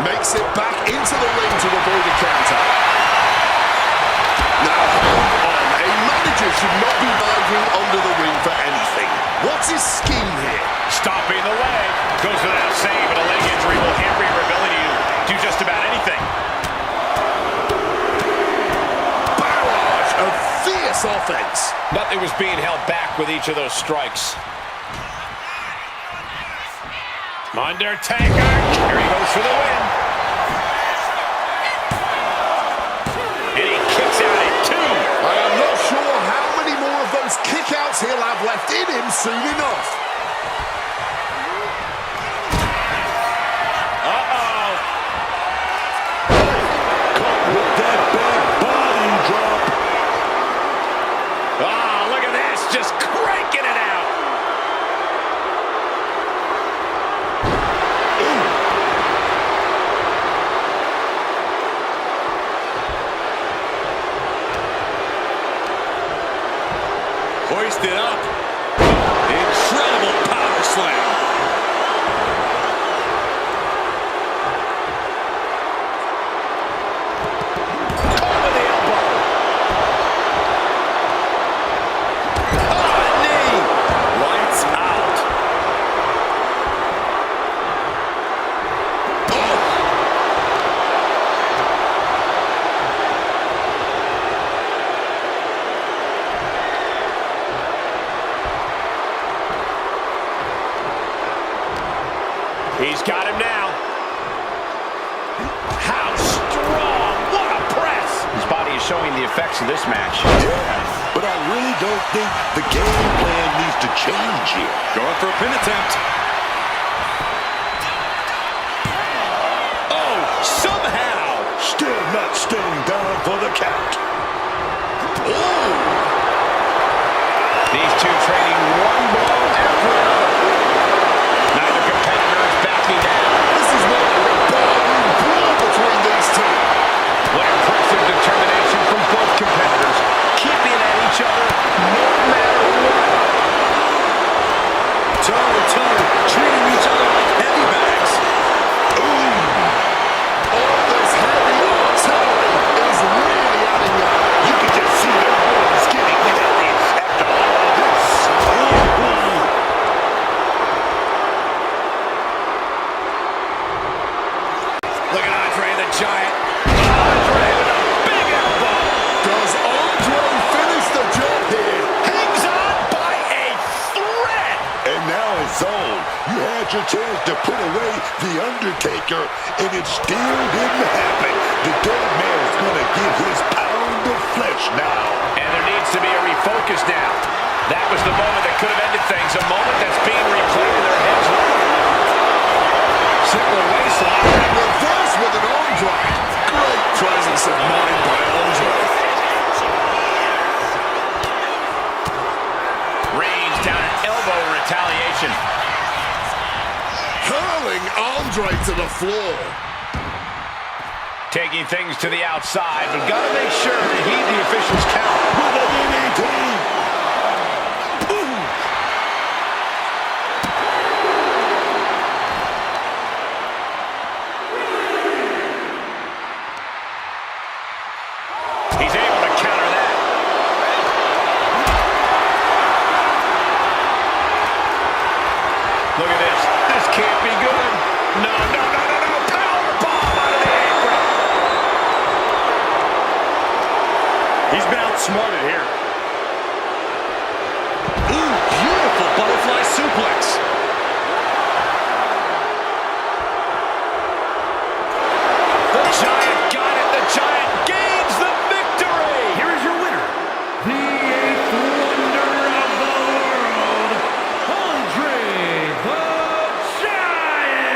Makes it back into the ring to avoid a counter. Now, hold on. A manager should not be diving under the ring for anything. What's his scheme here? Stopping the leg. Goes without saying, but a leg injury will hamper your ability to do just about anything. Barrage of fierce offense. Nothing was being held back with each of those strikes. Undertaker. Here he goes for the win. And he kicks out at two. I am not sure how many more of those kickouts he'll have left in him soon enough. Uh-oh. Caught with that back body drop. Ah, look at this. Just cranking it out. up. Incredible power slam. Oh, with the elbow. Oh, knee. Lights out. He's got him now. How strong! What a press! His body is showing the effects of this match. Yeah, but I really don't think the game plan needs to change here. Going for a pin attempt. Oh, somehow. Still not staying down for the count. These two trading one blow after another. Neither competitor is backing down. This is one of the ballroom brawl between these two. What impressive determination from both competitors, keeping at each other no matter what. Toe to toe, treating each other like heavy bags. All this heavy artillery is really adding up. You can just see their bones getting heavy after all this. Look at Andre the Giant. Andre with a big elbow. Does Andre finish the job here? Hangs on by a thread. And now it's on. You had your chance to put away The Undertaker, and it still didn't happen. The dead man's gonna get his pound of flesh now. And there needs to be a refocus now. That was the moment that could have ended things, a moment that's being replayed in their heads. Simple waistline. Reverse with an arm drag. Great presence of mind by Andre. Reigns down an elbow retaliation. Hurling Andre to the floor. Taking things to the outside, but gotta make sure to heed the official's count. With a DDT. He's able to counter that. Look at this. This can't be good. No. Power bomb out of the apron. He's been outsmarted here. Ooh, beautiful butterfly suplex. The Giant got it. The Giant gains the victory. Here is your winner, the eighth wonder of the world, Andre the Giant!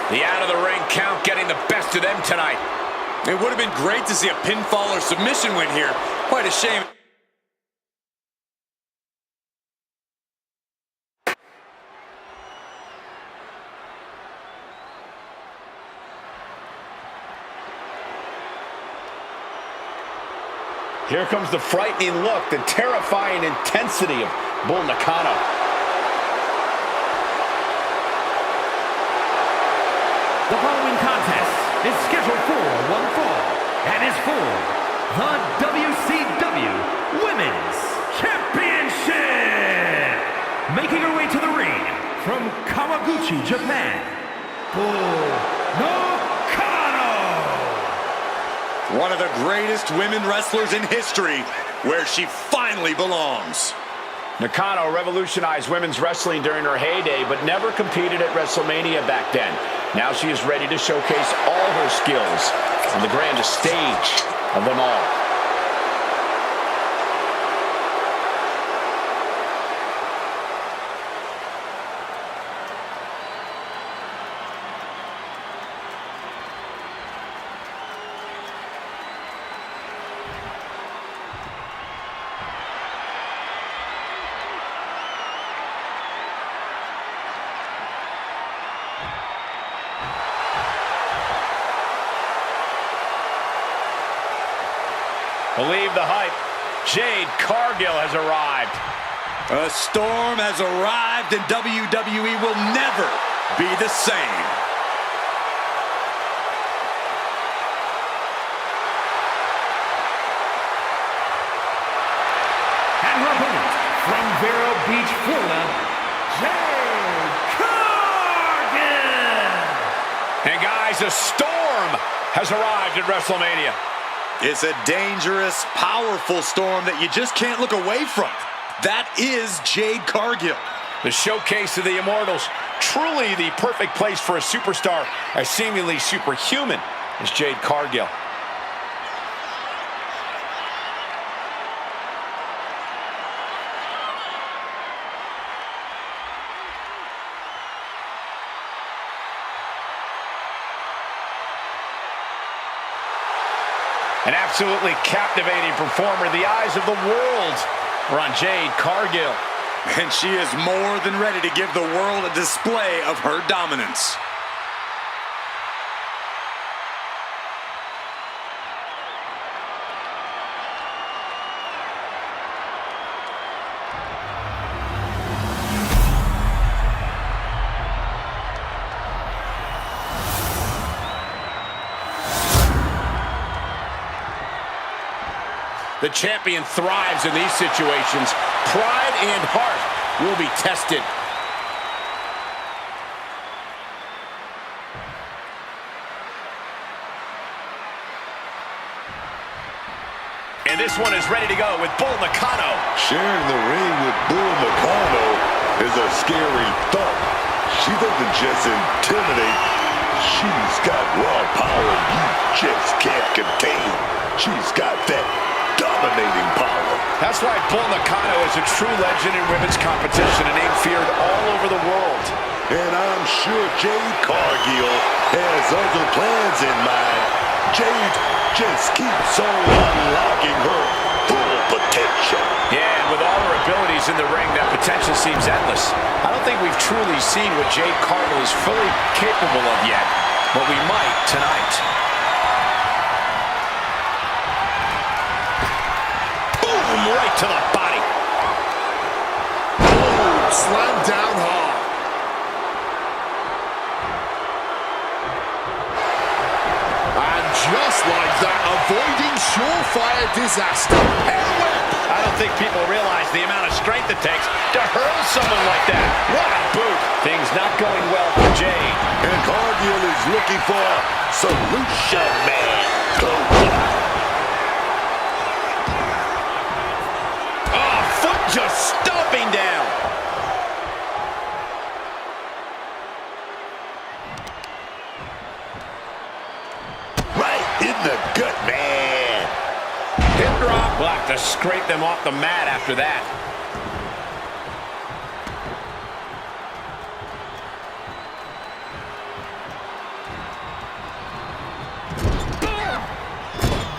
The out-of-the-ring count getting the best of them tonight. It would have been great to see a pinfall or submission win here. Quite a shame. Here comes the frightening look, the terrifying intensity of Bull Nakano. The following contest is scheduled for one fall and is for the WCW Women's Championship. Making her way to the ring from Kawaguchi, Japan, Bull Nakano. One of the greatest women wrestlers in history, where she finally belongs. Nakano revolutionized women's wrestling during her heyday, but never competed at WrestleMania back then. Now she is ready to showcase all her skills on the grandest stage of them all. Believe the hype. Jade Cargill has arrived. A storm has arrived and WWE will never be the same. And her opponent, from Vero Beach, Florida, Jade Cargill. And guys, a storm has arrived at WrestleMania. It's a dangerous, powerful storm that you just can't look away from. That is Jade Cargill. The showcase of the Immortals. Truly the perfect place for a superstar as seemingly superhuman as Jade Cargill. An absolutely captivating performer. The eyes of the world are on Jade Cargill. And she is more than ready to give the world a display of her dominance. The champion thrives in these situations. Pride and heart will be tested. And this one is ready to go with Bull Nakano. Sharing the ring with Bull Nakano is a scary thought. She doesn't just intimidate. She's got raw power you just can't contain. She's got that dominating power. That's why Bull Nakano is a true legend in women's competition, a name feared all over the world. And I'm sure Jade Cargill has other plans in mind. Jade just keeps on unlocking her full potential. Yeah, and with all her abilities in the ring, that potential seems endless. I don't think we've truly seen what Jade Cargill is fully capable of yet, but we might tonight. Right to the body. Boom! Slammed down hard. And just like that, avoiding surefire disaster. I don't think people realize the amount of strength it takes to hurl someone like that. What a boot. Things not going well for Jade. And Cargill is looking for a solution man. Just stomping down. Right in the gut, man. Hip drop. We'll have to scrape them off the mat after that.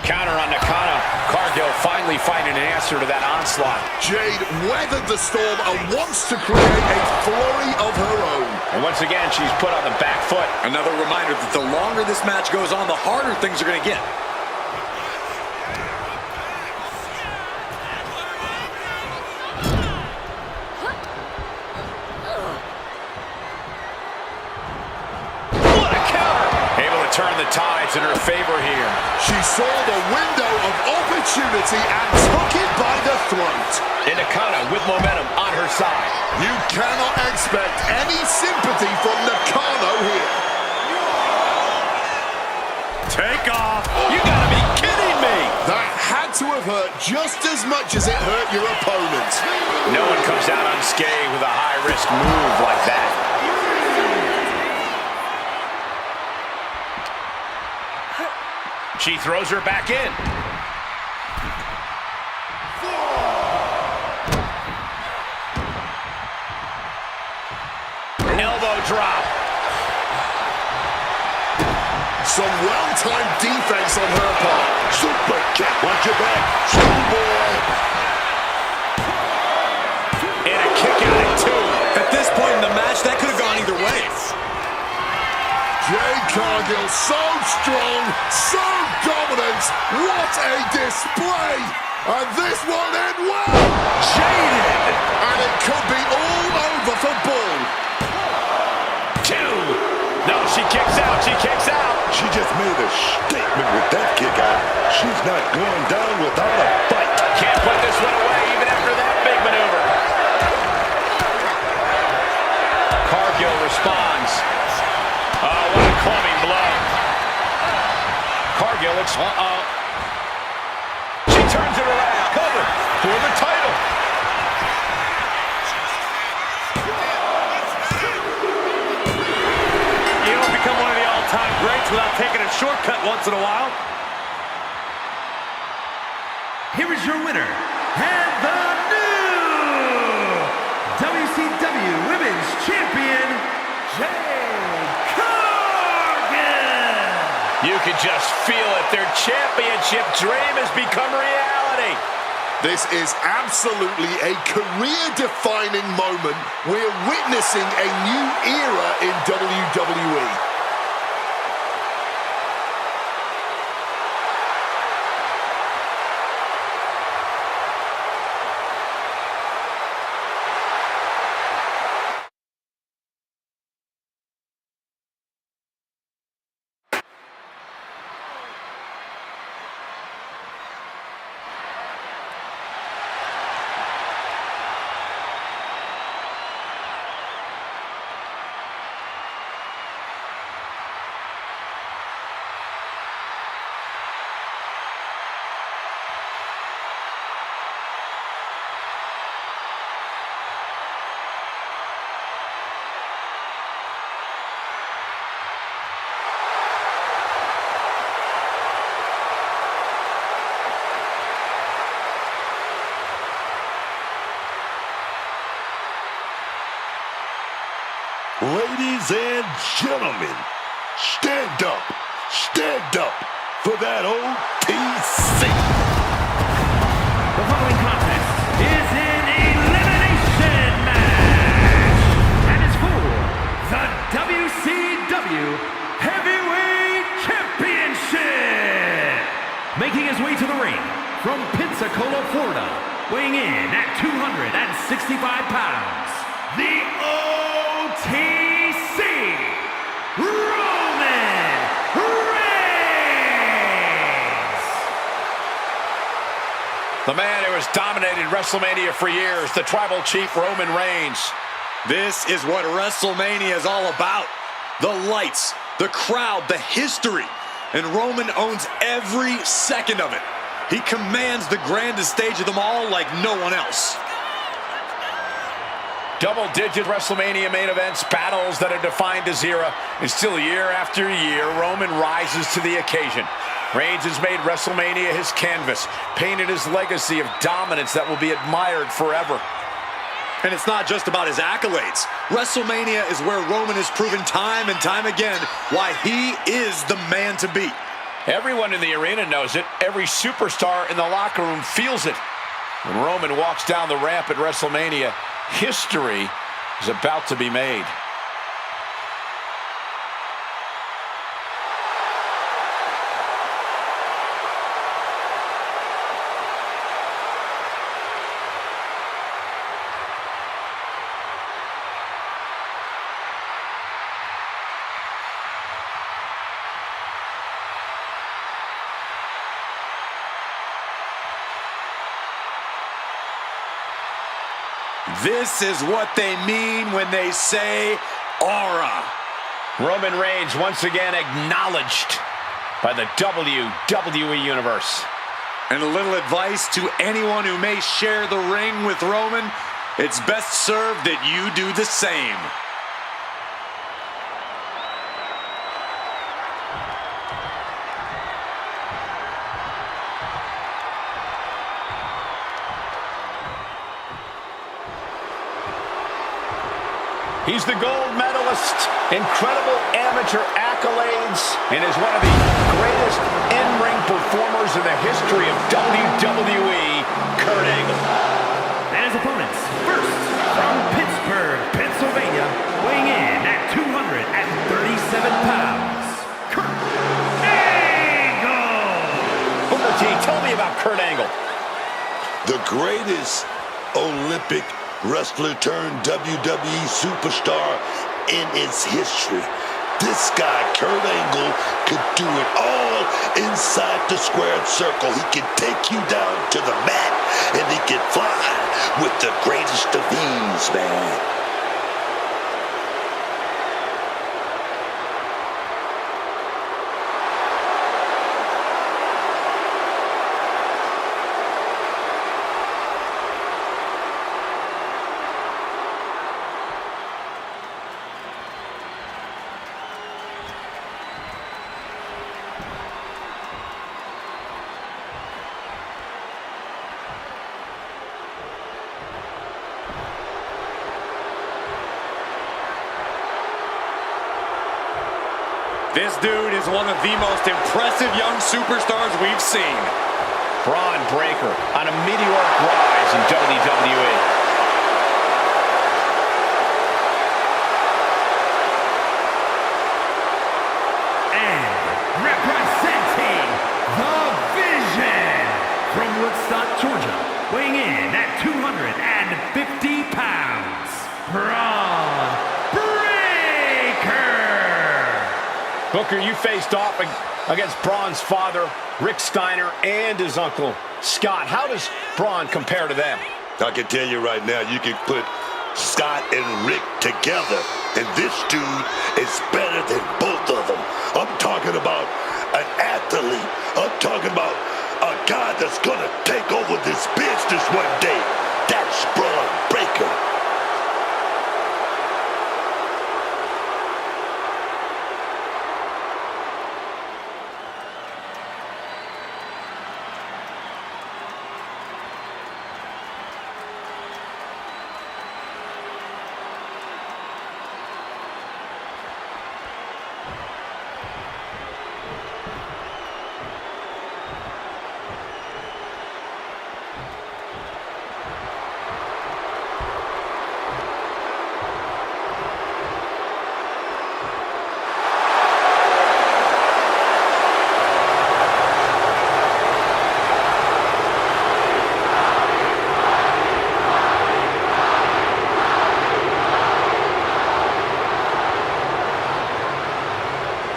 Counter on Nakano. Cargill finally finding an answer to that onslaught. Jade weathered the storm and wants to create a flurry of her own. And once again, she's put on the back foot. Another reminder that the longer this match goes on, the harder things are going to get. What a counter! Able to turn the tides in her favor here. She saw the window of opportunity and took it by the throat. And Nakano with momentum on her side. You cannot expect any sympathy from Nakano here. Take off. You gotta be kidding me. That had to have hurt just as much as it hurt your opponent. No one comes out unscathed with a high-risk move like that. She throws her back in. Elbow drop. Some well-timed defense on her part. Super kick. Watch your back. Schoolboy. And a kick out at 2. At this point in the match, that could have gone either way. Jade Cargill, so strong, so dominant. What a display! And this one end well. Jaded. And it could be all over for Bull. 2. No, she kicks out. She kicks out. She just made a statement with that kick out. She's not going down without a fight. Can't put this one away even after that big maneuver. Cargill responds. Oh, what a clubbing blow. Cargill looks... She turns it around. Cover for the title. You don't become one of the all-time greats without taking a shortcut once in a while. Here is your winner, and the new WCW Women's Champion, Jade Cargill. You can just feel it. Their championship dream has become reality. This is absolutely a career-defining moment. We're witnessing a new era in WWE. Ladies and gentlemen, stand up for that OTC. The following contest is an elimination match and is for the WCW Heavyweight Championship. Making his way to the ring from Pensacola, Florida, weighing in at 265 pounds, the OTC, Roman Reigns. The man who has dominated WrestleMania for years, the Tribal Chief Roman Reigns. This is what WrestleMania is all about. The lights, the crowd, the history. And Roman owns every second of it. He commands the grandest stage of them all like no one else. Double-digit WrestleMania main events, battles that have defined his era, and still year after year, Roman rises to the occasion. Reigns has made WrestleMania his canvas, painted his legacy of dominance that will be admired forever. And it's not just about his accolades. WrestleMania is where Roman has proven time and time again why he is the man to beat. Everyone in the arena knows it. Every superstar in the locker room feels it. When Roman walks down the ramp at WrestleMania, history is about to be made. This is what they mean when they say aura. Roman Reigns once again acknowledged by the WWE Universe. And a little advice to anyone who may share the ring with Roman, it's best served that you do the same. He's the gold medalist, incredible amateur accolades, and is one of the greatest in-ring performers in the history of WWE, Kurt Angle. And his opponents, first from Pittsburgh, Pennsylvania, weighing in at 237 pounds, Kurt Angle. Booker T, tell me about Kurt Angle. the greatest Olympic wrestler turned WWE superstar in its history. This guy, Kurt Angle, could do it all inside the squared circle. He can take you down to the mat, and he can fly with the greatest of ease, man. This dude is one of the most impressive young superstars we've seen. Braun Breaker on a meteoric rise in WWE. And representing the Vision from Woodstock, Georgia, weighing in at 250 pounds, Braun Breaker. Booker, you faced off against Braun's father, Rick Steiner, and his uncle, Scott. How does Braun compare to them? I can tell you right now, you can put Scott and Rick together, and this dude is better than both of them. I'm talking about an athlete. I'm talking about a guy that's going to take over this business one day. That's Braun Breaker.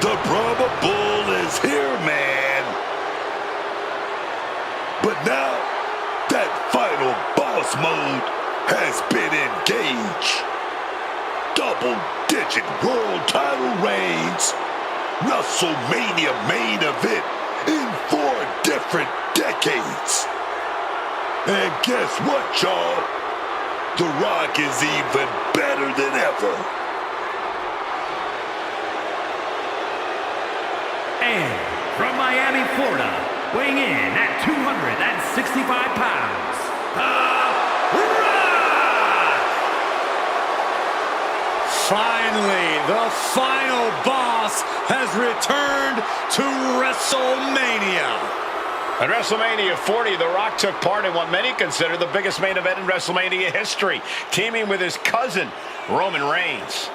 The Brahma Bull is here, man. But now, that final boss mode has been engaged. Double-digit world title reigns. WrestleMania main event in 4 different decades. And guess what, y'all? The Rock is even better than ever. And from Miami, Florida, weighing in at 265 pounds, The Rock! Finally, the final boss has returned to WrestleMania. At WrestleMania 40, The Rock took part in what many consider the biggest main event in WrestleMania history, teaming with his cousin, Roman Reigns.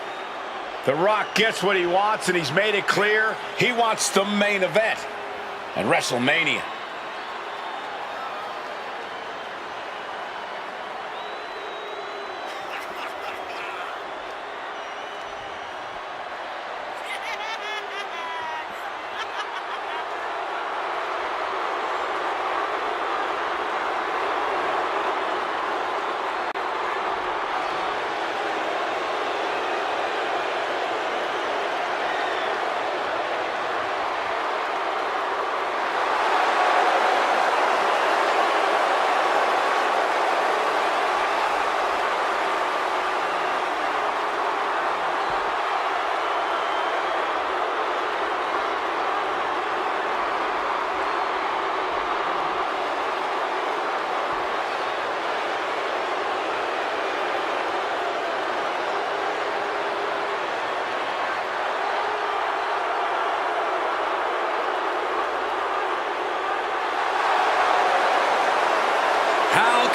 The Rock gets what he wants, and he's made it clear he wants the main event at WrestleMania.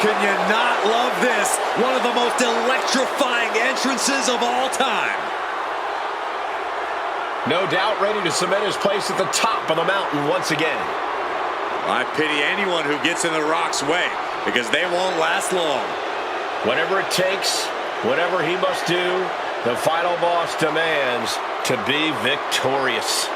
Can you not love this? One of the most electrifying entrances of all time. No doubt ready to cement his place at the top of the mountain once again. I pity anyone who gets in The Rock's way. because they won't last long. Whatever it takes, whatever he must do, the final boss demands to be victorious.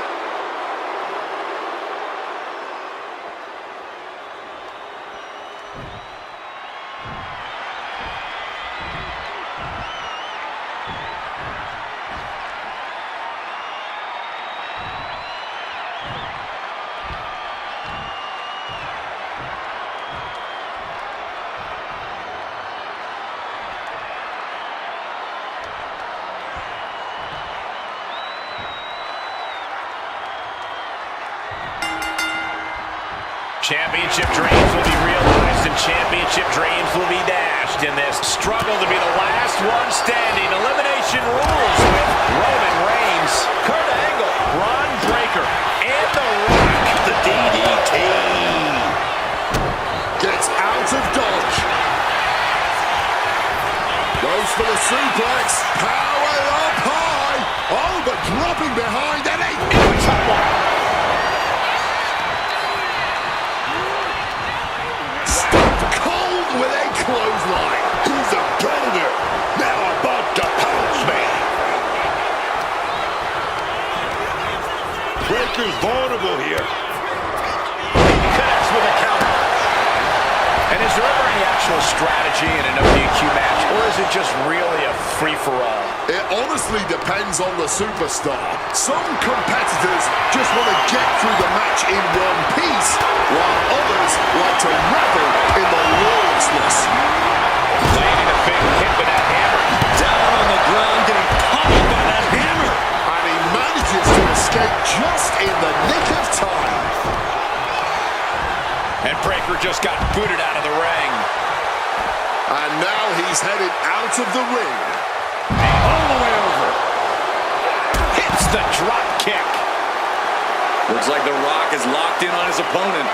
Championship dreams will be realized and championship dreams will be dashed in this struggle to be the last one standing. Elimination rules with Roman Reigns, Kurt Angle, Ron Breakker, and The Rock. The DDT. Gets out of dodge. Goes for the suplex. Power up high. Oh, but dropping behind Eddie. Into a top one. With a clothesline. He's a predator. Now about to pounce me. Breaker's vulnerable here. Connects with a counter. And is there ever any actual strategy in an ODQ match, or is it just really a free-for-all? It honestly depends on the superstar. Some competitors just want to get through the match in one piece, while others like to revel in the lawlessness. Landing a big hit with that hammer. Down on the ground, getting pummeled by that hammer. And he manages to escape just in the nick of time. And Breakker just got booted out of the ring. And now he's headed out of the ring. All the way over. Hits the drop kick. Looks like The Rock is locked in on his opponent.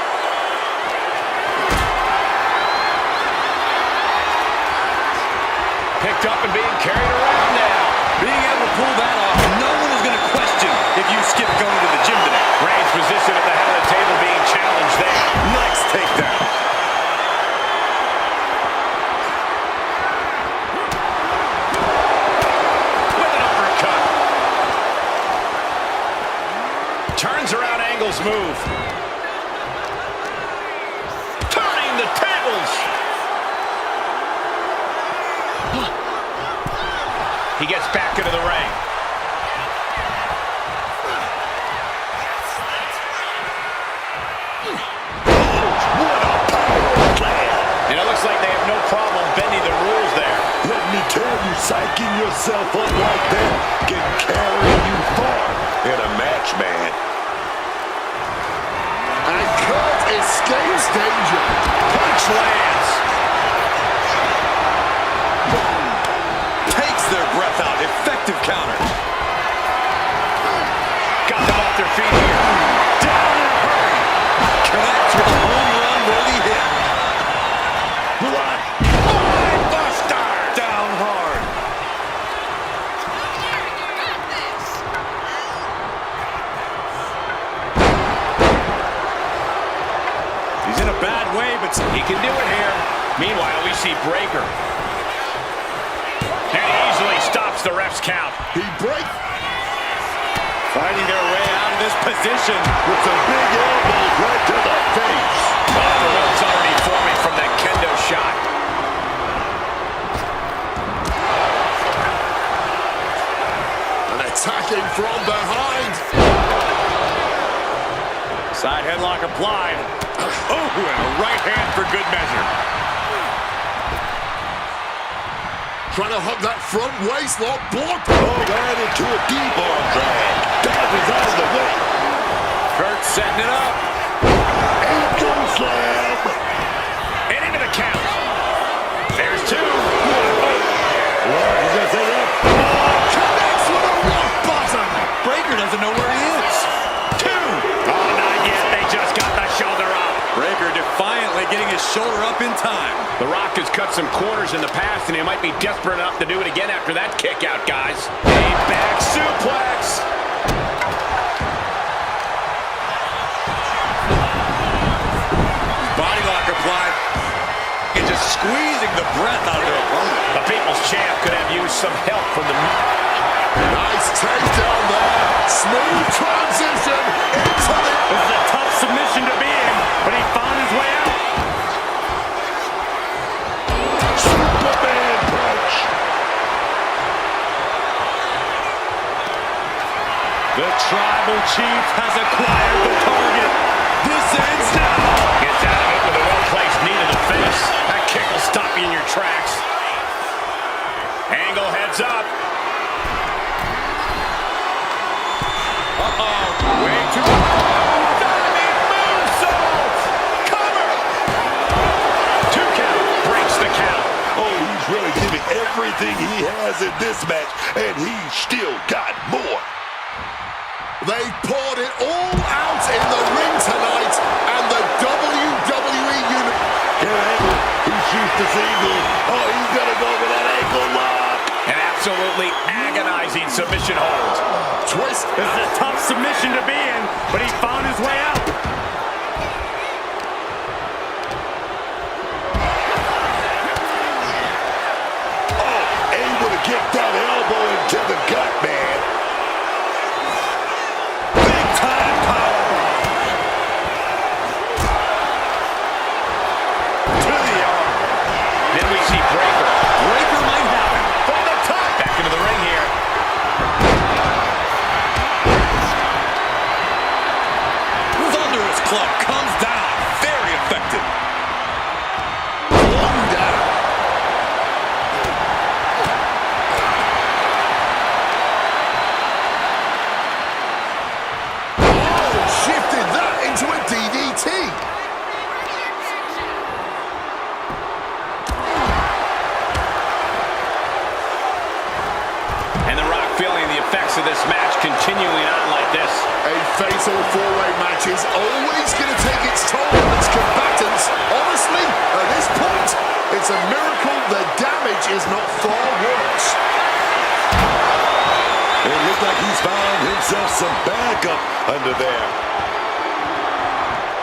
Picked up and being carried around now. Being able to pull that off, no one is going to question if you skip going to the gym today. Reigns' position at the head of the table being challenged there. Nice takedown. With an uppercut. Turns around Angle's move. Turning the tables. He gets back into the ring. And it looks like they have no problem bending the rules there. Let me tell you, psyching yourself up like that can carry you far in a match, man. And Kurt escapes danger. Punch lands. Takes their breath out. Effective counter. Got them off their feet here. Down in a hurry. Connects with a home run worthy hit. Buster. Down hard. He's in a bad way, but he can do it here. Meanwhile, we see Breakker. And he easily stops the ref's count. He breaks. Fighting their way out of this position. With some big elbows right to the face. Oh, the rope's already forming from that kendo shot. And attacking from behind. Side headlock applied. Oh, and a right hand for good measure. Trying to hook that front waist lock. Blocked. Oh, right into a D-bar drag. Dodges out of the way. Kurt setting it up. Ankle slam. And into the count. There's two. Well, he's gonna set it up. Connects with a rock bottom. Breakker doesn't know where he is. Two. Oh, not yet. They just got the shoulder up. Breakker defiantly getting his shoulder up in time. The Rock has cut some corners in the past, and he might be desperate enough to do it again after that kick out, guys. A back suplex. Body lock applied. squeezing the breath out of their opponent. The People's Champ could have used some help from the... Nice takedown there. Smooth transition into the... This is a tough submission to be in, but he found his way out. Superman punch. The Tribal Chief has acquired the target. This ends now. Gets out of it with a well-placed knee to the face. That kick will stop you in your tracks. Angle heads up. Way too... Diving moonsault! Cover! 2 count. Breaks the count. Oh, he's really giving everything he has in this match, and he's still got more. They poured it all out in the ring tonight, and the WWE Universe... He shoots the single. Oh, he's gonna go with that ankle lock. An absolutely agonizing submission hold. Twist. This is a tough submission to be in, but he found his way out. Oh, able to kick that elbow into the gut, man. Big time powerbomb. To the arm. Then we see Breaker. Breaker might have him. From the top. Back into the ring here. Thunderous club comes down. Very effective. One down. Oh, shifted that into a DDT. And The Rock feeling the effects of this match continuing on like this. A fatal four-way match is always going to take its toll on its combatants. Honestly, at this point, it's a miracle the damage is not far worse. It looks like he's found himself some backup under there.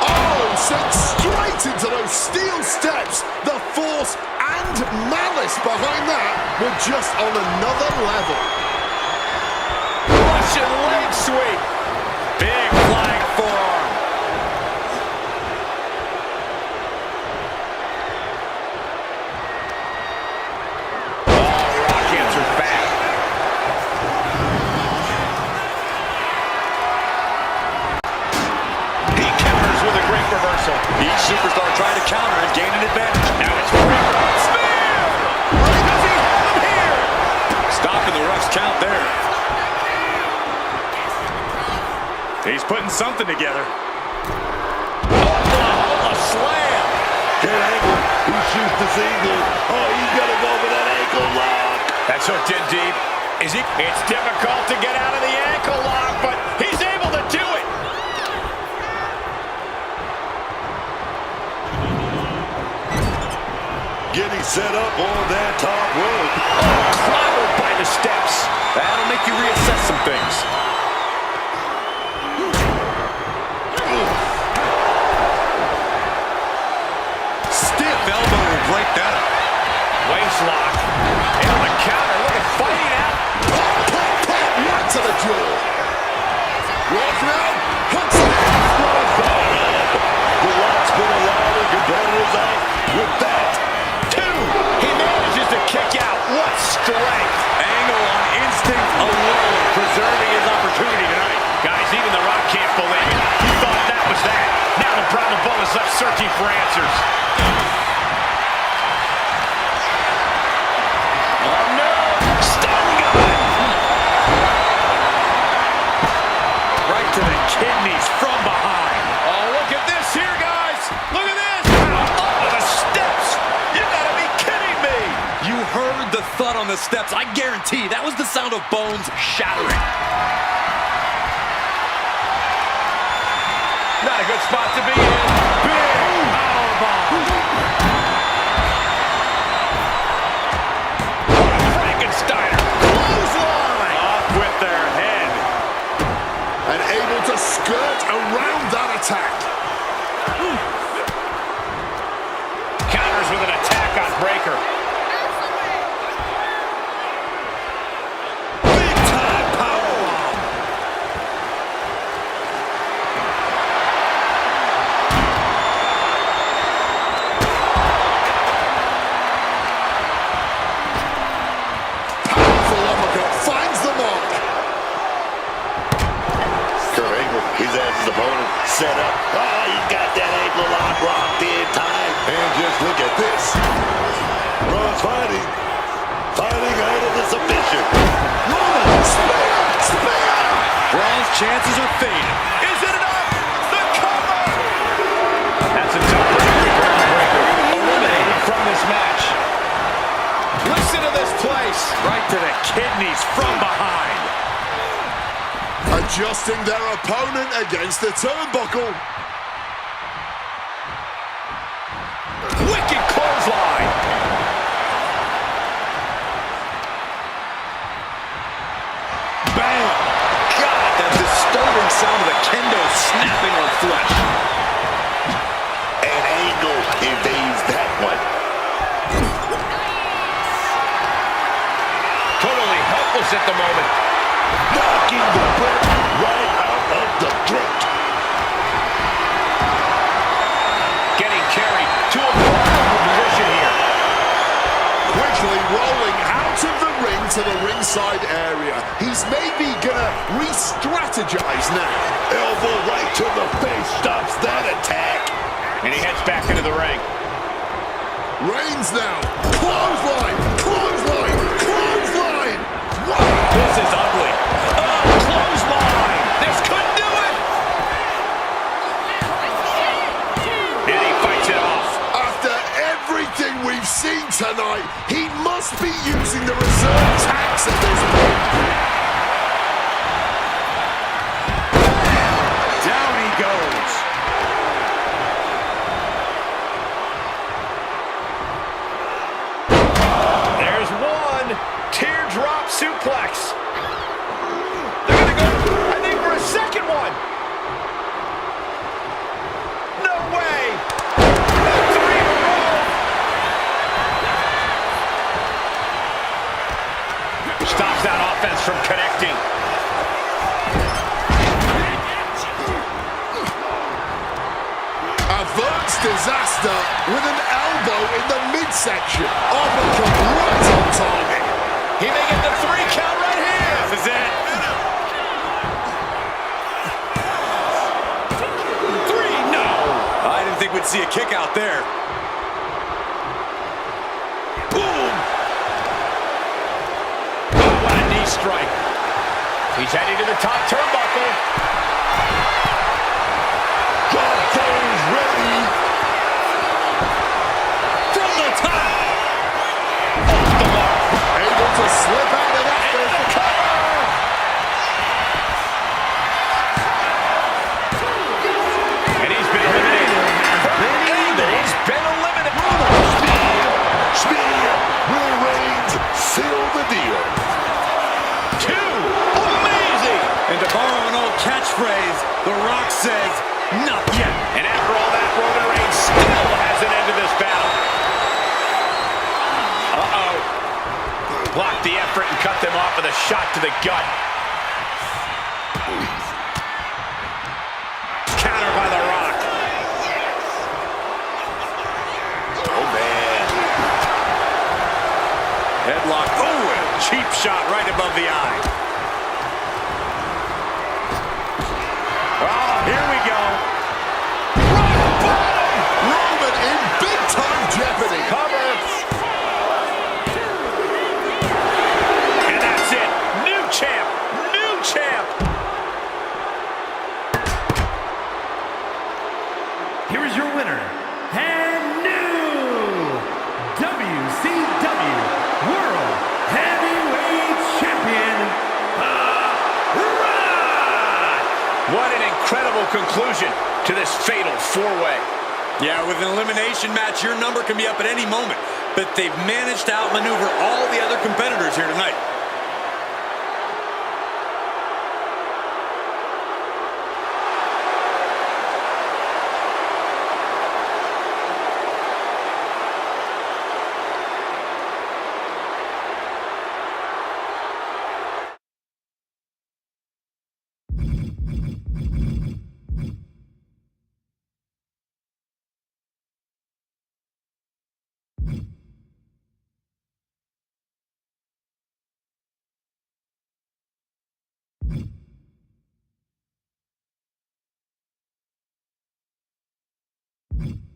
Oh, sent straight into those steel steps. The force and malice behind that were just on another level. Russian leg sweep. Big flying forearm. Oh, Rock answers back. He counters with a great reversal. Each superstar trying to counter and gain an advantage. Now it's Breaker. Spear! Does he have him here? Stopping the ref's count there. He's putting something together. A slam. Good angle. He shoots the single. Oh, he's gonna go with that ankle lock. That's hooked in deep. Is he? It's difficult to get out of the ankle lock, but he's able to do it. Getting set up on that top rope. Clobbered by the steps. That'll make you reassess some things. Stiff elbow will break that up. Waist lock. And on the counter, look at fighting out. Right to the jaw. Rock now. Hooks it. The Rock's been allowing competitors out with that. He manages to kick out. What strength. Angle on instinct alone, preserving his opportunity tonight. Guys, even The Rock can't believe it. He thought that was that. Now the Brahma Bull is left searching for answers. Oh no! Stun gun! Right to the kidneys from behind. Oh, look at this here, guys! Look at this! Oh, the steps! You gotta be kidding me! You heard the thud on the steps. I guarantee that was the sound of bones shattering. Not a good spot to be in. Big powerbomb. Frankensteiner. Clothesline. Off with their head. And able to skirt around that attack. Counters with an attack on set up. Oh, he got that ankle lock locked in time. And just look at this. Braun's fighting out of the submission. Roman, spear! Braun's chances are fading. Is it enough? The cover! That's a tough breaker. Eliminated from this match. Listen to this place. Right to the kidneys from behind. Adjusting their opponent against the turnbuckle. Wicked clothesline. Bam! God, that disturbing sound of the kendo snapping on flesh. And Angle evades that one. Totally helpless at the moment. Knocking the breath right out of the throat. Getting carried to a vulnerable position here. Quickly rolling out of the ring to the ringside area. He's maybe gonna re-strategize now. Elbow right to the face stops that attack. And he heads back into the ring. Reigns now. Clothesline! Clothesline! Clothesline! Wow! This is ugly. Oh, clothesline! This could do it! And he fights it off. After everything we've seen tonight, he must be using the reserve tax at this point. Down he goes. There's one. Teardrop suplex. They're going to go, I think, for a second one. No way. 3 in a row. Stops that offense from connecting. Averts disaster with an elbow in the midsection. Uppercut right on target. He may get the 3 count right here. This is it. 3, no. I didn't think we'd see a kick out there. Boom. Oh, what a knee strike. He's heading to the top turnbuckle. Jawbone's ready. From the top. Off the mark. Able to slip out of that And the cover. And he's been eliminated. He's been eliminated. Spear. Will Reigns seal the deal? 2. Amazing. And to borrow an old catchphrase, The Rock says, not yet. And after all that, Roman Reigns still hasn't ended this battle. Uh-oh. Blocked the effort and cut them off with a shot to the gut. Counter by The Rock. Oh, man. Headlock. Oh, and a cheap shot right above the eye. Oh, here we go. Roman in big-time jeopardy. Cover. And that's it. New champ. New champ. Here is your winner, and new WCW World Heavyweight Champion, The Rock! What an incredible conclusion to this fatal 4-way. Yeah, with an elimination match, your number can be up at any moment. But they've managed to outmaneuver all the other competitors here tonight. you.